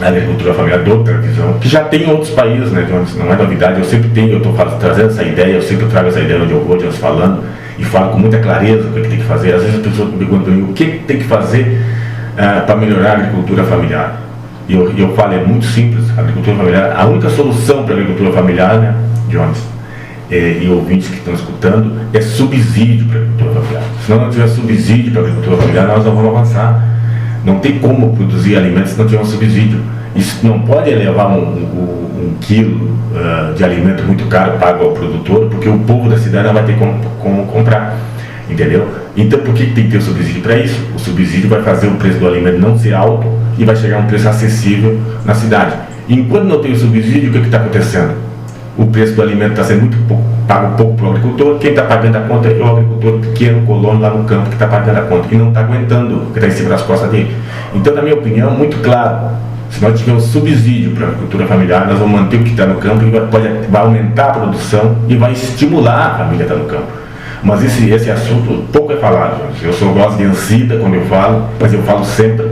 a agricultura familiar de outra visão, que já tem em outros países, né, Jones? Não é novidade, eu sempre tenho, eu estou trazendo essa ideia, eu sempre trago essa ideia onde eu vou, Jones, falando, e falo com muita clareza o que tem que fazer. Às vezes as pessoas me perguntam o que tem que fazer para melhorar a agricultura familiar. E eu falo, é muito simples, a agricultura familiar, a única solução para a agricultura familiar, né, Jones, e ouvintes que estão escutando, é subsídio para a agricultura familiar. Se não tiver subsídio para a agricultura familiar, nós não vamos avançar. Não tem como produzir alimentos se não tiver um subsídio. Isso não pode elevar um quilo de alimento muito caro pago ao produtor, porque o povo da cidade não vai ter como comprar. Entendeu? Então, por que tem que ter subsídio para isso? O subsídio vai fazer o preço do alimento não ser alto e vai chegar a um preço acessível na cidade. Enquanto não tem o subsídio, o que está acontecendo? O preço do alimento está sendo pago pouco para o agricultor. Quem está pagando a conta é o agricultor pequeno, colono lá no campo, que está pagando a conta e não está aguentando, que está em cima das costas dele. Então, na minha opinião, muito claro, se nós tivermos subsídio para a agricultura familiar, nós vamos manter o que está no campo e vai aumentar a produção e vai estimular a família que está no campo. Mas esse assunto pouco é falado. Eu sou voz vencida quando eu falo, mas eu falo sempre,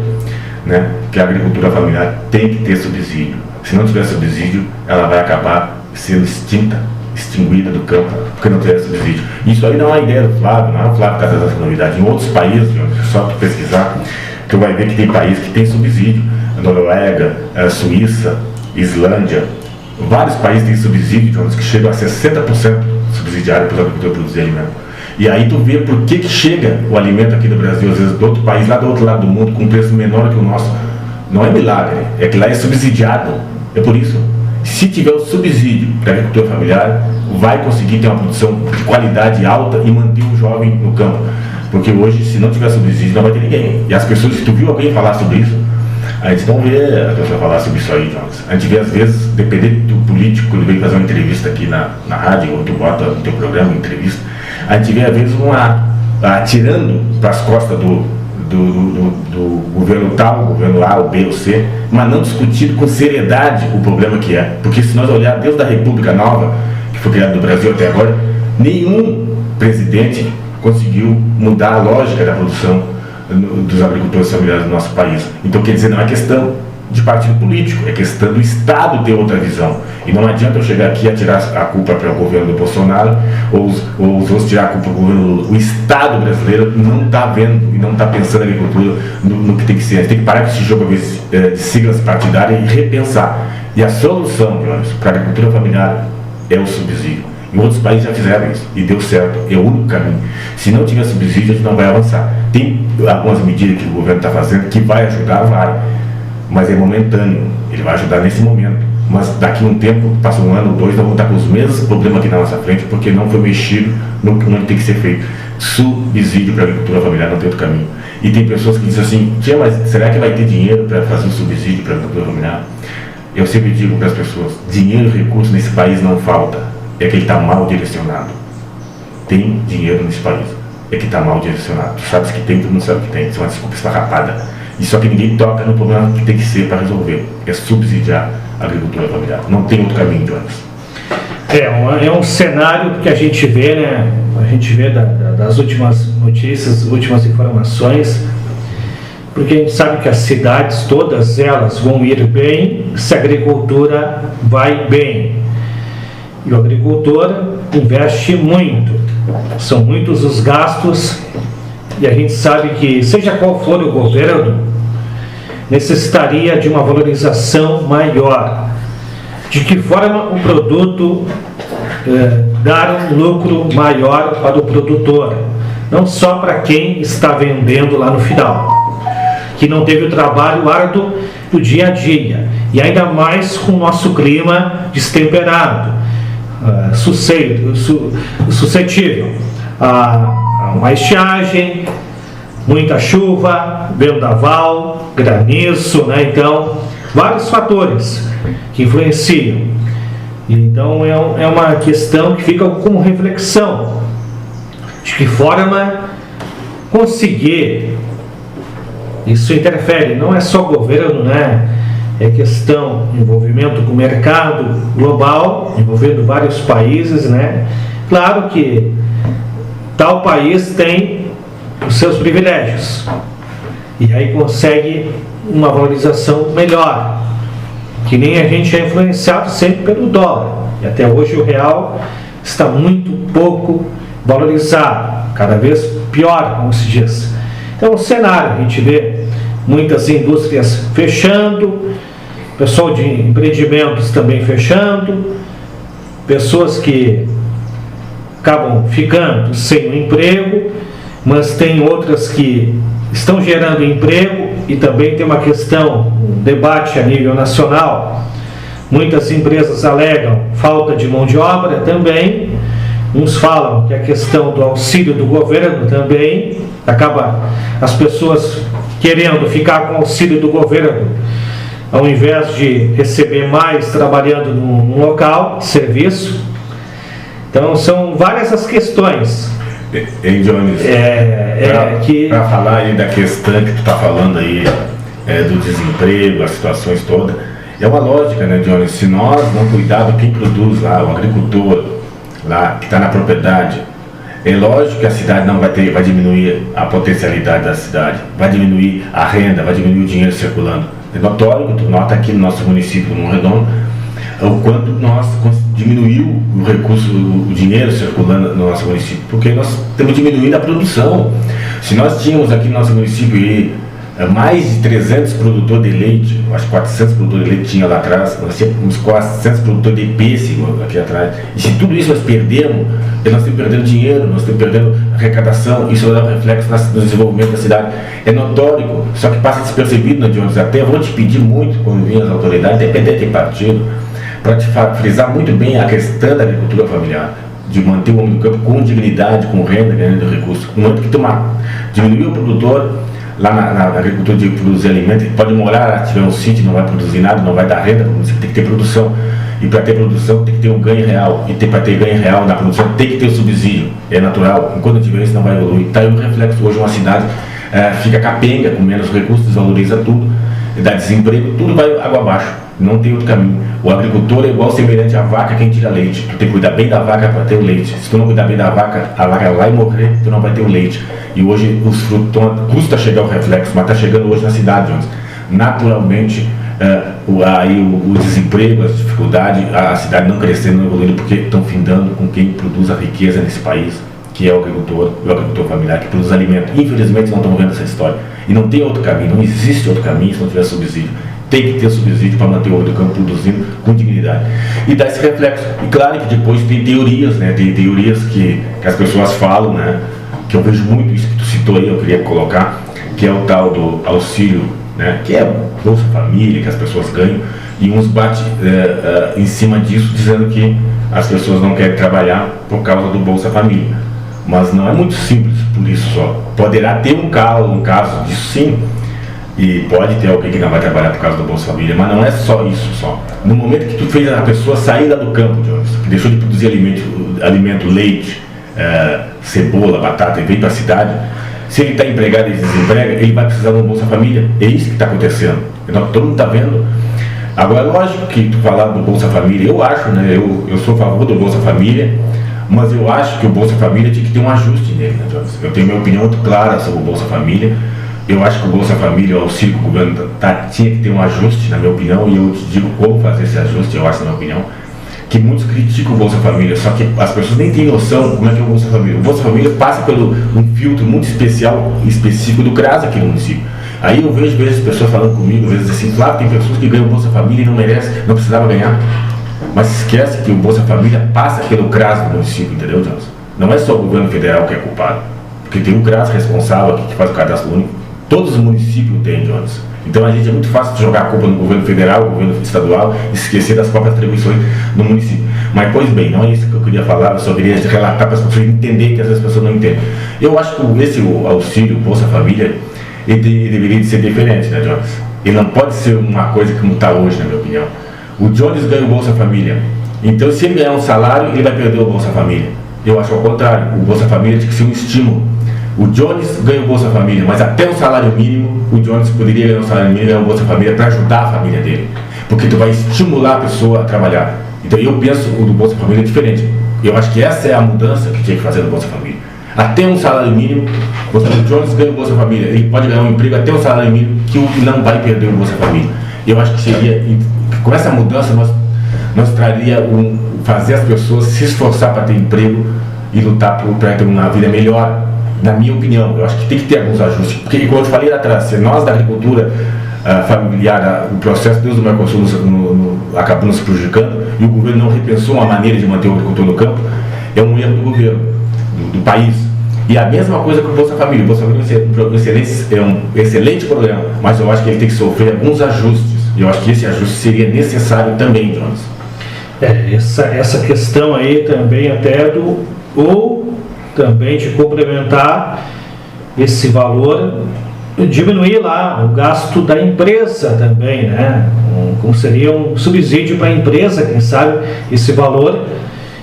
né, que a agricultura familiar tem que ter subsídio. Se não tiver subsídio, ela vai acabar sendo extinguida do campo, porque não tiver subsídio. Isso aí não é uma ideia do Flávio, não é o Flávio que está trazendo essa novidade. Em outros países, só para pesquisar, tu vai ver que tem países que tem subsídio. Noruega, Suíça, Islândia, vários países têm subsídio, que chegam a 60% subsidiário para os agricultores produzir alimento. E aí tu vê por que chega o alimento aqui no Brasil, às vezes do outro país, lá do outro lado do mundo, com um preço menor que o nosso. Não é milagre, é que lá é subsidiado. É por isso. Se tiver o subsídio para a agricultura familiar, vai conseguir ter uma produção de qualidade alta e manter o jovem no campo. Porque hoje, se não tiver subsídio, não vai ter ninguém. E as pessoas, se tu viu alguém falar sobre isso, a gente não vê a pessoa falar sobre isso aí, Jones. A gente vê, às vezes, dependendo do político, quando vem fazer uma entrevista aqui na rádio, ou tu bota no teu programa, uma entrevista, a gente vê, às vezes, atirando para as costas do governo tal, governo A, ou B ou C, mas não discutindo com seriedade o problema que é. Porque se nós olharmos desde a República Nova, que foi criada no Brasil até agora, nenhum presidente conseguiu mudar a lógica da produção dos agricultores familiares do nosso país. Então, quer dizer, não é questão de partido político, é questão do Estado ter outra visão. E não adianta eu chegar aqui a tirar a culpa para o governo do Bolsonaro, ou os outros tirar a culpa para o governo Lula. O Estado brasileiro não está vendo e não está pensando na agricultura no que tem que ser. A gente tem que parar com esse jogo de siglas partidárias e repensar. E a solução, Jones, para a agricultura familiar é o subsídio. Em outros países já fizeram isso e deu certo, é o único caminho. Se não tiver subsídio, a gente não vai avançar. Tem algumas medidas que o governo está fazendo que vai ajudar, mas é momentâneo. Ele vai ajudar nesse momento, mas daqui a um tempo, passa um ano ou dois, nós vamos estar com os mesmos problemas aqui na nossa frente, porque não foi mexido no que tem que ser feito. Subsídio para a agricultura familiar não tem outro caminho. E tem pessoas que dizem assim: tia, mas será que vai ter dinheiro para fazer o subsídio para a agricultura familiar? Eu sempre digo para as pessoas: dinheiro e recursos nesse país não falta. É que ele está mal direcionado. Tem dinheiro nesse país, é que está mal direcionado. Tu sabes que tem, tu não sabe que tem. Isso é uma desculpa esfarrapada. E só que ninguém toca no problema que tem que ser para resolver. É subsidiar a agricultura familiar. Não tem outro caminho, Jones.
É um cenário que a gente vê, né? A gente vê das últimas notícias, últimas informações, porque a gente sabe que as cidades, todas elas vão ir bem se a agricultura vai bem. E o agricultor investe muito, são muitos os gastos, e a gente sabe que, seja qual for o governo, necessitaria de uma valorização maior. De que forma o produto dar um lucro maior para o produtor, não só para quem está vendendo lá no final, que não teve o trabalho árduo do dia a dia, e ainda mais com o nosso clima destemperado, suscetível a uma estiagem, muita chuva, vendaval, granizo, né? Então, vários fatores que influenciam. Então, é uma questão que fica como reflexão. De que forma conseguir, isso interfere, não é só governo, né? É questão de envolvimento com o mercado global, envolvendo vários países, né? Claro que tal país tem os seus privilégios, e aí consegue uma valorização melhor, que nem a gente é influenciado sempre pelo dólar, e até hoje o real está muito pouco valorizado, cada vez pior, como se diz. Então, o cenário, a gente vê muitas indústrias fechando, pessoal de empreendimentos também fechando, pessoas que acabam ficando sem o emprego, mas tem outras que estão gerando emprego, e também tem uma questão, um debate a nível nacional. Muitas empresas alegam falta de mão de obra também. Uns falam que a questão do auxílio do governo também acaba as pessoas querendo ficar com o auxílio do governo, ao invés de receber mais trabalhando num local de serviço. Então, são várias as questões.
Hein, Jones? Para falar aí da questão que tu está falando aí, do desemprego, as situações todas, é uma lógica, né, Jones? Se nós não cuidarmos quem produz lá, o agricultor lá, que está na propriedade, é lógico que a cidade não vai diminuir a potencialidade da cidade, vai diminuir a renda, vai diminuir o dinheiro circulando. É notório que tu nota aqui no nosso município, no Redondo, o quanto nós diminuiu o recurso, o dinheiro circulando no nosso município, porque nós estamos diminuindo a produção. Se nós tínhamos aqui no nosso município mais de 300 produtores de leite, acho que 400 produtores de leite tinha lá atrás, nós tínhamos 400 produtores de pêssego aqui atrás, e se tudo isso nós perdemos, nós estamos perdendo dinheiro, nós estamos perdendo arrecadação, isso vai dar um reflexo no desenvolvimento da cidade. É notório, só que passa despercebido, né, Jones? Até vou te pedir muito, quando vir as autoridades, independente de partido, para te frisar muito bem a questão da agricultura familiar, de manter o homem do campo com dignidade, com renda, ganhando recursos. No momento que diminuir o produtor lá na agricultura de produzir alimentos, ele pode morar, tiver um sítio, não vai produzir nada, não vai dar renda, você tem que ter produção. E para ter produção tem que ter um ganho real. E para ter ganho real na produção tem que ter o subsídio. É natural. Enquanto tiver isso, não vai evoluir. Está aí um reflexo. Hoje uma cidade fica capenga, com menos recursos, desvaloriza tudo, dá desemprego, tudo vai água abaixo. Não tem outro caminho. O agricultor é igual semelhante à vaca quem tira leite. Tu tem que cuidar bem da vaca para ter o leite. Se tu não cuidar bem da vaca, a vaca vai morrer, tu não vai ter o leite. E hoje os frutos custa chegar ao reflexo, mas está chegando hoje na cidade, Jones. Naturalmente, o desemprego, as dificuldades, a cidade não crescendo, não evoluindo, porque estão findando com quem produz a riqueza nesse país, que é o agricultor familiar, que produz alimento. Infelizmente não estão vendo essa história. E não tem outro caminho, não existe outro caminho se não tiver subsídio. Tem que ter subsídio para manter o homem do campo produzindo com dignidade. E dá esse reflexo. E claro que depois tem teorias, né? Tem teorias que as pessoas falam, né? Que eu vejo muito isso que tu citou aí, eu queria colocar, que é o tal do auxílio, né? Que é Bolsa Família, que as pessoas ganham, e uns batem em cima disso, dizendo que as pessoas não querem trabalhar por causa do Bolsa Família. Mas não é muito simples por isso só. Poderá ter um caso disso sim, e pode ter alguém que não vai trabalhar por causa do Bolsa Família, mas não é só isso só. No momento que tu fez a pessoa sair lá do campo, Jones, que deixou de produzir alimento, leite, cebola, batata, e vem para a cidade, se ele está empregado e desemprega, ele vai precisar de um Bolsa Família. É isso que está acontecendo. Então, todo mundo está vendo. Agora, lógico que tu falar do Bolsa Família, eu acho, né? Eu sou a favor do Bolsa Família, mas eu acho que o Bolsa Família tinha que ter um ajuste nele, né, Jones? Eu tenho minha opinião muito clara sobre o Bolsa Família. Eu acho que o Bolsa Família, o auxílio que o governo tinha que ter um ajuste, na minha opinião, e eu te digo como fazer esse ajuste, eu acho, na minha opinião, que muitos criticam o Bolsa Família, só que as pessoas nem têm noção como é que é o Bolsa Família. O Bolsa Família passa pelo um filtro muito específico do CRAS aqui no município. Aí eu vejo vezes pessoas falando comigo, às vezes assim, claro, tem pessoas que ganham o Bolsa Família e não merecem, não precisava ganhar. Mas esquece que o Bolsa Família passa pelo CRAS do município, entendeu, Jones? Não é só o governo federal que é culpado, porque tem o CRAS responsável aqui que faz o cadastro único. Todos os municípios têm, Jones. Então a gente é muito fácil de jogar a culpa no governo federal, no governo estadual, e esquecer das próprias atribuições do município. Mas, pois bem, não é isso que eu queria falar, eu só queria relatar para as pessoas entenderem que às vezes as pessoas não entendem. Eu acho que esse auxílio, Bolsa Família, ele deveria ser diferente, né, Jones? Ele não pode ser uma coisa como está hoje, na minha opinião. O Jones ganha o Bolsa Família, então se ele ganhar um salário, ele vai perder o Bolsa Família. Eu acho ao contrário, o Bolsa Família tem que ser um estímulo. O Jones ganha o Bolsa Família, mas até um salário mínimo, o Jones poderia ganhar um salário mínimo e ganhar o Bolsa Família para ajudar a família dele. Porque tu vai estimular a pessoa a trabalhar. Então eu penso o do Bolsa Família diferente. Eu acho que essa é a mudança que tinha que fazer no Bolsa Família. Até um salário mínimo, o Jones ganha o Bolsa Família, ele pode ganhar um emprego até um salário mínimo que não vai perder o Bolsa Família. Eu acho que seria, com essa mudança, nós traria fazer as pessoas se esforçar para ter emprego e lutar para ter uma vida melhor. Na minha opinião, eu acho que tem que ter alguns ajustes, porque como eu falei lá atrás, se nós da agricultura familiar, o processo desde o Mercosul acabou nos prejudicando e o governo não repensou uma maneira de manter o agricultor no campo, é um erro do governo, do país. E a mesma coisa com o Bolsa Família. O Bolsa Família é um excelente programa, mas eu acho que ele tem que sofrer alguns ajustes, e eu acho que esse ajuste seria necessário também, Jones.
Essa questão aí também até também de complementar esse valor, diminuir lá o gasto da empresa também, né? Como seria um subsídio para a empresa, quem sabe, esse valor,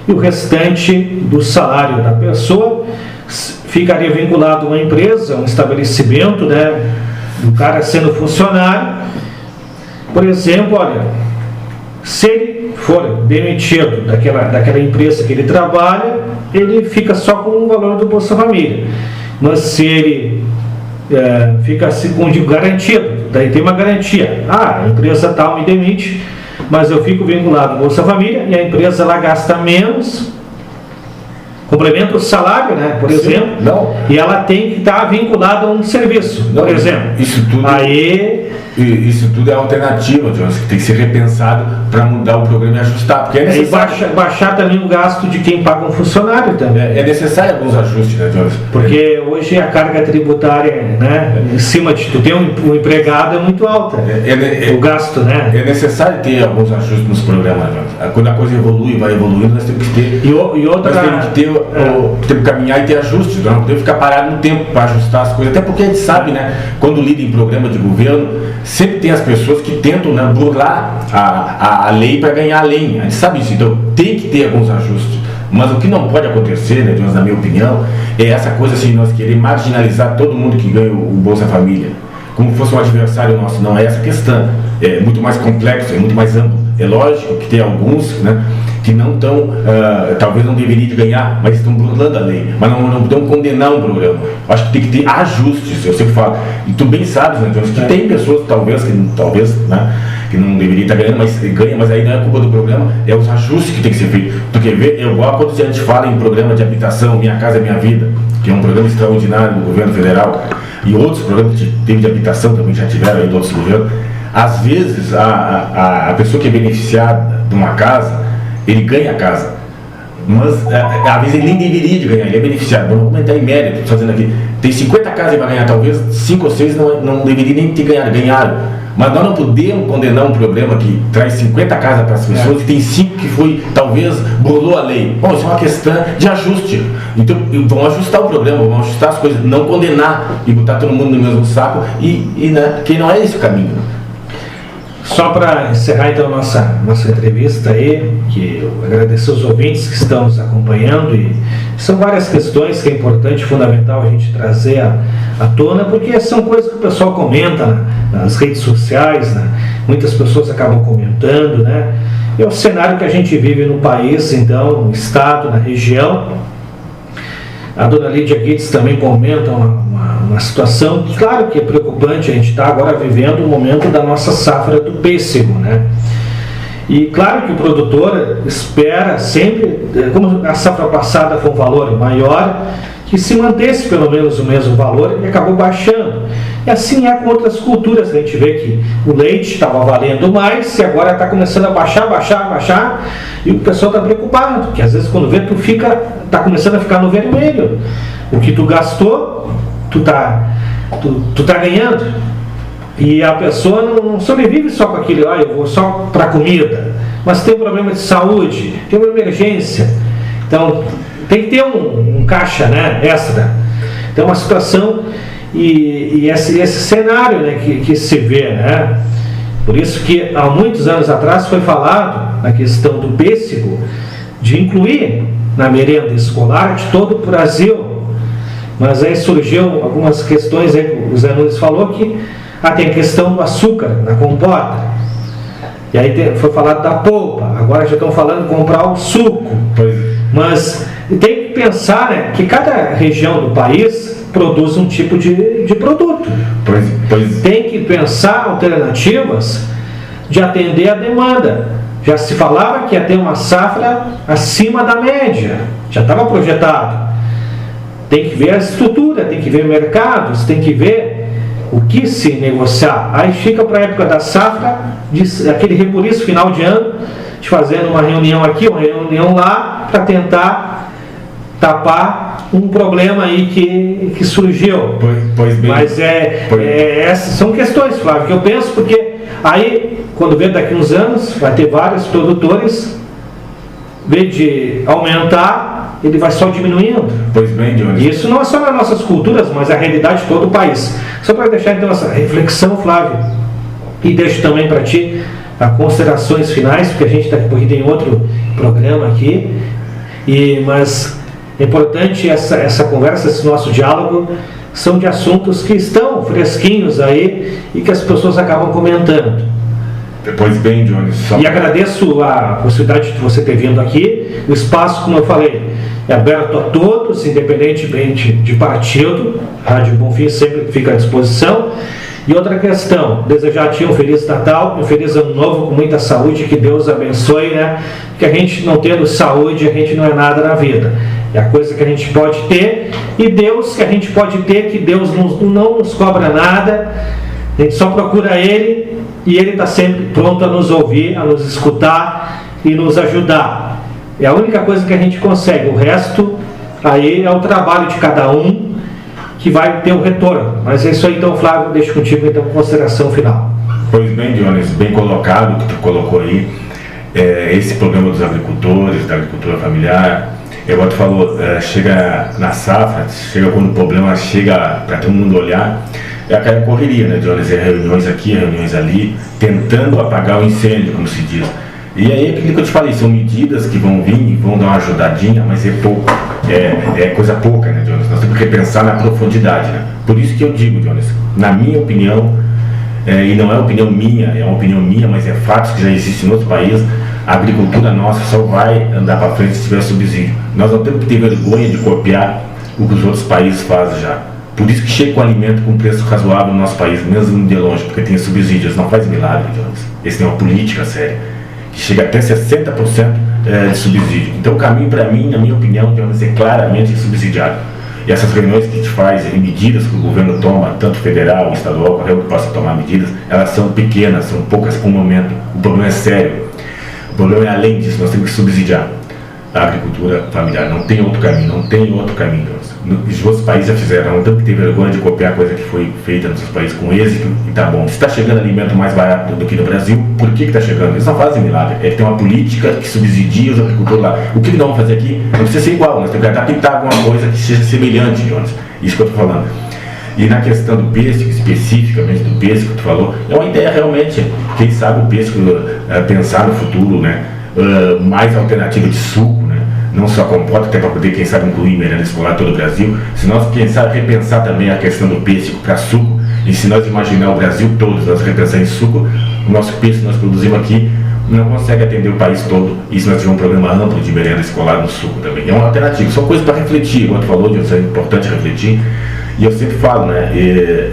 e o restante do salário da pessoa ficaria vinculado a uma empresa, um estabelecimento, né? Do cara sendo funcionário. Por exemplo, olha, se ele for demitido daquela empresa que ele trabalha, ele fica só com o valor do Bolsa Família. Mas se ele fica assim, garantido, daí tem uma garantia. A empresa tal me demite, mas eu fico vinculado ao Bolsa Família e a empresa ela gasta menos, complementa o salário, né, por exemplo, e ela tem que estar vinculada a um serviço, por exemplo.
Isso tudo é alternativa, Jones, que tem que ser repensado para mudar o programa e ajustar. Porque
baixar também o gasto de quem paga um funcionário também.
É necessário alguns ajustes, né, Jones?
Porque hoje a carga tributária, né, em cima de tu ter um empregado é muito alta. O gasto, né?
É necessário ter alguns ajustes nos programas, Jones. Quando a coisa evolui, vai evoluindo, nós temos que ter. Nós temos que ter, temos que caminhar e ter ajustes. Nós não podemos ficar parado no tempo para ajustar as coisas. Até porque a gente sabe, né, quando lida em programa de governo, sempre tem as pessoas que tentam, né, burlar a lei para ganhar a lei. A gente sabe isso, então tem que ter alguns ajustes. Mas o que não pode acontecer, né, Jones, na minha opinião, é essa coisa assim, nós querer marginalizar todo mundo que ganha o Bolsa Família, como fosse um adversário nosso. Não é essa a questão. É muito mais complexo, é muito mais amplo. É lógico que tem alguns, né, que não estão, talvez não deveriam ganhar, mas estão burlando a lei, mas não estão condenar um programa. Acho que tem que ter ajustes, eu sempre falo. E tu bem sabes, né, Jones, que tem pessoas talvez, né, que não deveriam estar ganhando, mas ganha, mas aí não é culpa do programa, é os ajustes que tem que ser feito. Tu quer ver? É igual quando a gente fala em programa de habitação, Minha Casa Minha Vida, que é um programa extraordinário do governo federal, e outros programas que teve de habitação também já tiveram aí de outros governos. Às vezes a pessoa que é beneficiada de uma casa, ele ganha a casa, mas às vezes ele nem deveria de ganhar, ele é beneficiado. Vamos comentar em média, estou fazendo aqui, tem 50 casas para ganhar, talvez 5 ou 6 não deveria nem ter ganharam. Mas nós não podemos condenar um programa que traz 50 casas para as pessoas e tem 5 que foi, talvez, burlou a lei. Bom, isso é uma questão de ajuste. Então, vamos ajustar o programa, vamos ajustar as coisas, não condenar e botar todo mundo no mesmo saco, né, que não é esse o caminho.
Só para encerrar então nossa entrevista aí, que eu agradecer os ouvintes que estão nos acompanhando, e são várias questões que é importante, fundamental a gente trazer à tona, porque são coisas que o pessoal comenta nas redes sociais, né? Muitas pessoas acabam comentando, né? É o cenário que a gente vive no país, então, no estado, na região. A dona Lídia Guides também comenta uma situação, claro que é preocupante, a gente está agora vivendo o momento da nossa safra do pêssego, né? E claro que o produtor espera sempre, como a safra passada foi um valor maior, que se mantesse pelo menos o mesmo valor e acabou baixando. E assim é com outras culturas, a gente vê que o leite estava valendo mais e agora está começando a baixar, e o pessoal está preocupado, porque às vezes quando vê, está começando a ficar no vermelho. O que tu gastou, tu tá ganhando. E a pessoa não sobrevive só com aquilo, eu vou só para comida, mas tem um problema de saúde, tem uma emergência. Então tem que ter um caixa, né, extra. Então uma situação e esse cenário, né, que se vê, né? Por isso que há muitos anos atrás foi falado na questão do pêssego, de incluir na merenda escolar de todo o Brasil. Mas aí surgiu algumas questões, aí o Zé Nunes falou que tem a questão do açúcar na compota. E aí foi falado da polpa, agora já estão falando de comprar o suco. Mas tem que pensar, né, que cada região do país produz um tipo de produto. Tem que pensar alternativas de atender a demanda. Já se falava que ia ter uma safra acima da média, já estava projetado. Tem que ver a estrutura, tem que ver mercados, tem que ver o que se negociar. Aí fica para a época da safra, aquele rebuliço final de ano, de fazer uma reunião aqui, uma reunião lá, para tentar tapar um problema aí que surgiu. Mas essas são questões, Flávio, que eu penso, porque aí, quando vê daqui uns anos, vai ter vários produtores, em vez de aumentar, ele vai só diminuindo.
Pois bem, Dionis.
Isso não é só nas nossas culturas, mas é a realidade de todo o país. Só para deixar então essa reflexão, Flávio, e deixo também para ti as considerações finais, porque a gente está corrido em outro programa aqui, mas é importante essa conversa, esse nosso diálogo, são de assuntos que estão fresquinhos aí e que as pessoas acabam comentando.
Pois bem, Dionis.
E agradeço a possibilidade de você ter vindo aqui. O espaço, como eu falei, é aberto a todos, independentemente de partido. A Rádio Bonfim sempre fica à disposição. E outra questão, desejar a ti um Feliz Natal, um Feliz Ano Novo com muita saúde, que Deus abençoe, né? Porque a gente não tendo saúde, a gente não é nada na vida. É a coisa que a gente pode ter, e Deus que a gente pode ter, que Deus não nos cobra nada, a gente só procura Ele, e Ele está sempre pronto a nos ouvir, a nos escutar e nos ajudar. É a única coisa que a gente consegue. O resto aí é o trabalho de cada um que vai ter o retorno. Mas é isso aí então, Flávio, deixo contigo então a consideração final.
Pois bem, Dionis, bem colocado o que tu colocou aí. Esse programa dos agricultores, da agricultura familiar, igual tu falou, chega na safra, chega quando o problema chega para todo mundo olhar. É aquela correria, né, Dionis? Reuniões aqui, reuniões ali, tentando apagar o incêndio, como se diz. E aí, aquilo que eu te falei, são medidas que vão vir e vão dar uma ajudadinha, mas é pouco, é coisa pouca, né, Dionis? Nós temos que pensar na profundidade, né? Por isso que eu digo, Dionis, na minha opinião, e não é opinião minha, é uma opinião minha, mas é fatos que já existem em outros países, a agricultura nossa só vai andar para frente se tiver subsídio. Nós não temos que ter vergonha de copiar o que os outros países fazem já. Por isso que chega com alimento com preço razoável no nosso país, mesmo de longe, porque tem subsídios, não faz milagre, Dionis. Eles têm uma política séria, que chega até 60% de subsídio. Então o caminho para mim, na minha opinião, Dionis, é claramente subsidiado. E essas reuniões que a gente faz, e medidas que o governo toma, tanto federal, estadual, qualquer um que possa tomar medidas, elas são pequenas, são poucas por momento. O problema é sério. O problema é além disso, nós temos que subsidiar a agricultura familiar. Não tem outro caminho, não tem outro caminho. Os outros países já fizeram, não temos que ter vergonha de copiar a coisa que foi feita nos países com êxito e tá bom. Se está chegando alimento mais barato do que no Brasil, por que está chegando? Eles não fazem milagre, é que tem uma política que subsidia os agricultores lá. O que nós vamos fazer aqui não precisa ser igual, nós temos que adaptar alguma coisa que seja semelhante, Jonas. Isso que eu estou falando. E na questão do pêssego, especificamente do pêssego que tu falou, é uma ideia realmente, quem sabe o pêssego pensar no futuro, né? Mais alternativa de suco, né? Não só compota, até para poder, quem sabe, incluir merenda escolar todo o Brasil. Se nós, quem sabe, repensar também a questão do pêssego para suco, e se nós imaginar o Brasil todo, nós repensar em suco, o nosso pêssego que nós produzimos aqui não consegue atender o país todo, e se nós tivermos um programa amplo de merenda escolar no suco também. É uma alternativa, são coisas para refletir, como tu falou, é importante refletir. E eu sempre falo, né,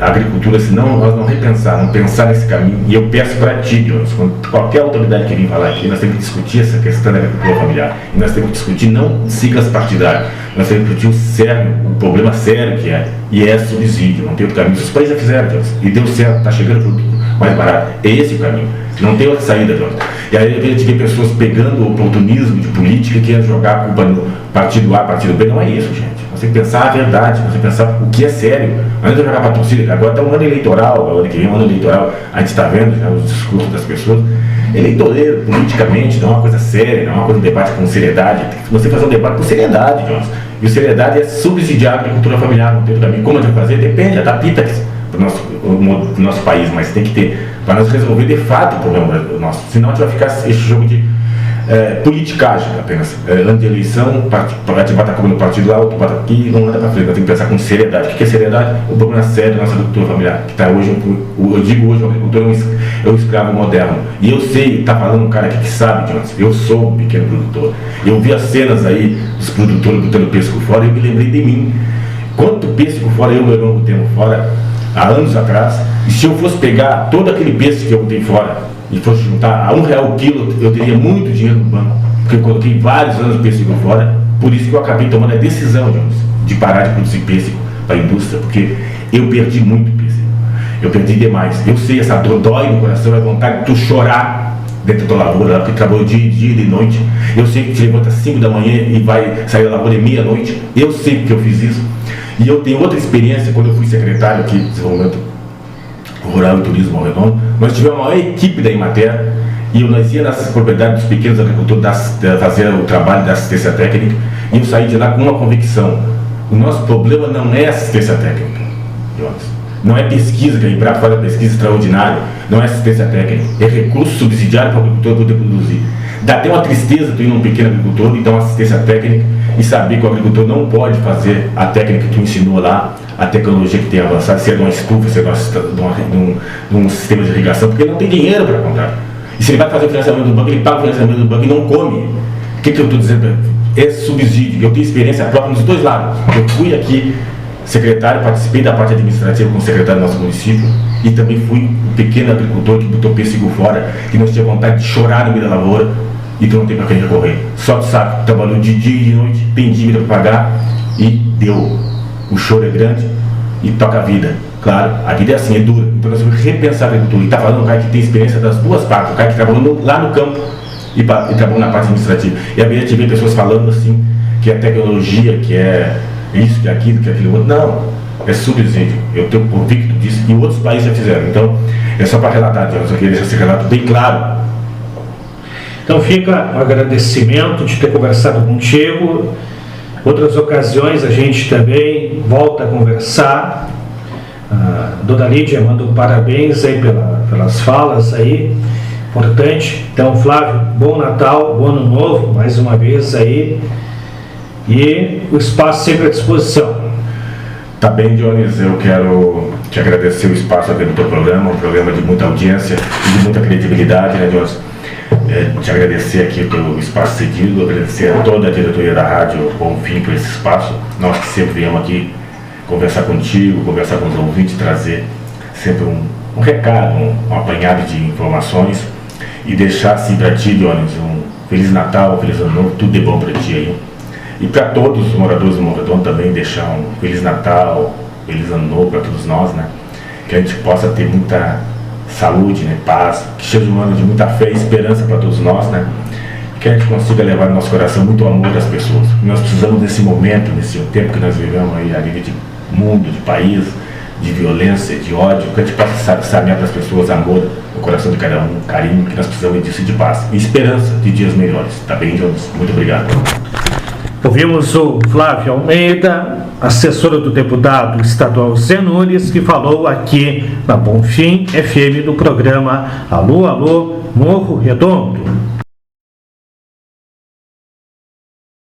a agricultura, se nós não repensar, não pensar nesse caminho, e eu peço para ti, Jones, qualquer autoridade que vir falar aqui, nós temos que discutir essa questão da agricultura familiar. E nós temos que discutir não siglas partidárias, nós temos que discutir o problema sério que é, e é subsídio, não tem outro caminho. Os países já fizeram, Jones, e deu certo, está chegando produto mais barato. É esse o caminho, não tem outra saída, Jones. E aí a gente vê pessoas pegando o oportunismo de política e querendo jogar a culpa no partido A, partido B. Não é isso, gente. Você tem que pensar a verdade, você tem que pensar o que é sério. Não é jogar para a torcida. Agora está um ano eleitoral, o ano que vem é um ano eleitoral, a gente está vendo já os discursos das pessoas. Eleitoreiro, politicamente, não é uma coisa séria, não é uma coisa de debate com seriedade. Tem que você fazer um debate com seriedade, Jones. E seriedade é subsidiar a agricultura familiar, não tem outro caminho. Como a gente vai fazer? Depende, dá pitas para o nosso país, mas tem que ter, para nós resolver de fato o problema nosso. Senão a gente vai ficar esse jogo de politicagem apenas. Antes de eleição, a gente vai estar comendo partido lá, outro bota aqui, não anda para frente. Nós temos que pensar com seriedade. O que é seriedade? O problema sério da nossa agricultura familiar, que está hoje, eu digo hoje, o agricultor é um escravo moderno. E eu sei, está falando um cara aqui que sabe, Jones, eu sou um pequeno produtor. Eu vi as cenas aí dos produtores botando pêssego fora e eu me lembrei de mim. Quanto pêssego fora eu e meu irmão botamos fora há anos atrás, e se eu fosse pegar todo aquele pêssego que eu botei fora e fosse juntar a R$1 o quilo, eu teria muito dinheiro no banco, porque eu coloquei vários anos de pêssego fora. Por isso que eu acabei tomando a decisão, Jones, de parar de produzir pêssego para a indústria, porque eu perdi muito pêssego, eu perdi demais. Eu sei, essa dor dói no coração, é vontade de tu chorar dentro da lavoura, porque trabalhou dia e de noite. Eu sei que te levanta às 5 da manhã e vai sair da lavoura meia-noite. Eu sei que eu fiz isso. E eu tenho outra experiência quando eu fui secretário aqui de Desenvolvimento Rural e Turismo ao Redondo. Nós tivemos a maior equipe da Emater e nós íamos nas propriedades dos pequenos agricultores fazer o trabalho da assistência técnica, e eu saí de lá com uma convicção: o nosso problema não é assistência técnica, Jones. Não é pesquisa, que a Embrapa faz a pesquisa extraordinária, não é assistência técnica, é recurso subsidiário para o agricultor poder produzir. Dá até uma tristeza tu ir num pequeno agricultor e dar uma assistência técnica e saber que o agricultor não pode fazer a técnica que tu ensinou lá, a tecnologia que tem avançado, se é de uma estufa, se é de um sistema de irrigação, porque ele não tem dinheiro para comprar. E se ele vai fazer o financiamento do banco, ele paga o financiamento do banco e não come. O que eu estou dizendo? É subsídio. Eu tenho experiência própria nos dois lados. Eu fui aqui secretário, participei da parte administrativa como secretário do nosso município, e também fui um pequeno agricultor que botou pêssego fora, que não tinha vontade de chorar no meio da lavoura, e tu não tem para quem recorrer. Só tu sabe que trabalhou de dia e de noite, tem dívida para pagar, e deu. O choro é grande e toca a vida. Claro, a vida é assim, é dura. Então nós temos que repensar a agricultura. E está falando um cara que tem experiência das duas partes, um cara que trabalhou lá no campo e trabalhou na parte administrativa. E a gente vê pessoas falando assim, que é tecnologia, que é isso, que é aquilo, que é aquilo outro. Não, é subsídio. Eu tenho convicto disso, e outros países já fizeram. Então, é só para relatar, eu só queria deixar esse relato bem claro.
Então fica um agradecimento de ter conversado contigo. Outras ocasiões a gente também volta a conversar. A Dona Lídia manda parabéns aí pelas falas aí, importante. Então, Flávio, bom Natal, bom Ano Novo, mais uma vez aí, e o espaço sempre à disposição.
Tá bem, Jones, eu quero te agradecer o espaço aqui do teu programa, um programa de muita audiência e de muita credibilidade, né, Jones? Te agradecer aqui o teu espaço cedido, agradecer a toda a diretoria da Rádio Bonfim por esse espaço. Nós que sempre viemos aqui conversar contigo, conversar com os ouvintes, trazer sempre um recado, um apanhado de informações, e deixar assim para ti, Jones, um Feliz Natal, Feliz Ano Novo, tudo de bom para ti aí. E para todos os moradores do Morro Redondo também deixar um Feliz Natal, Feliz Ano Novo para todos nós, né? Que a gente possa ter muita saúde, né? Paz, que seja um ano de muita fé e esperança para todos nós, né? Que a gente consiga levar no nosso coração muito amor às pessoas. Nós precisamos desse momento, nesse tempo que nós vivemos aí, a nível de mundo, de país, de violência, de ódio, que a gente possa saber para as pessoas amor no coração de cada um, carinho, que nós precisamos disso, de paz e esperança de dias melhores. Tá bem, Jones? Muito obrigado.
Ouvimos o Flávio Almeida, assessor do deputado estadual Zé Nunes, que falou aqui na Bonfim FM do programa Alô, Alô, Morro Redondo.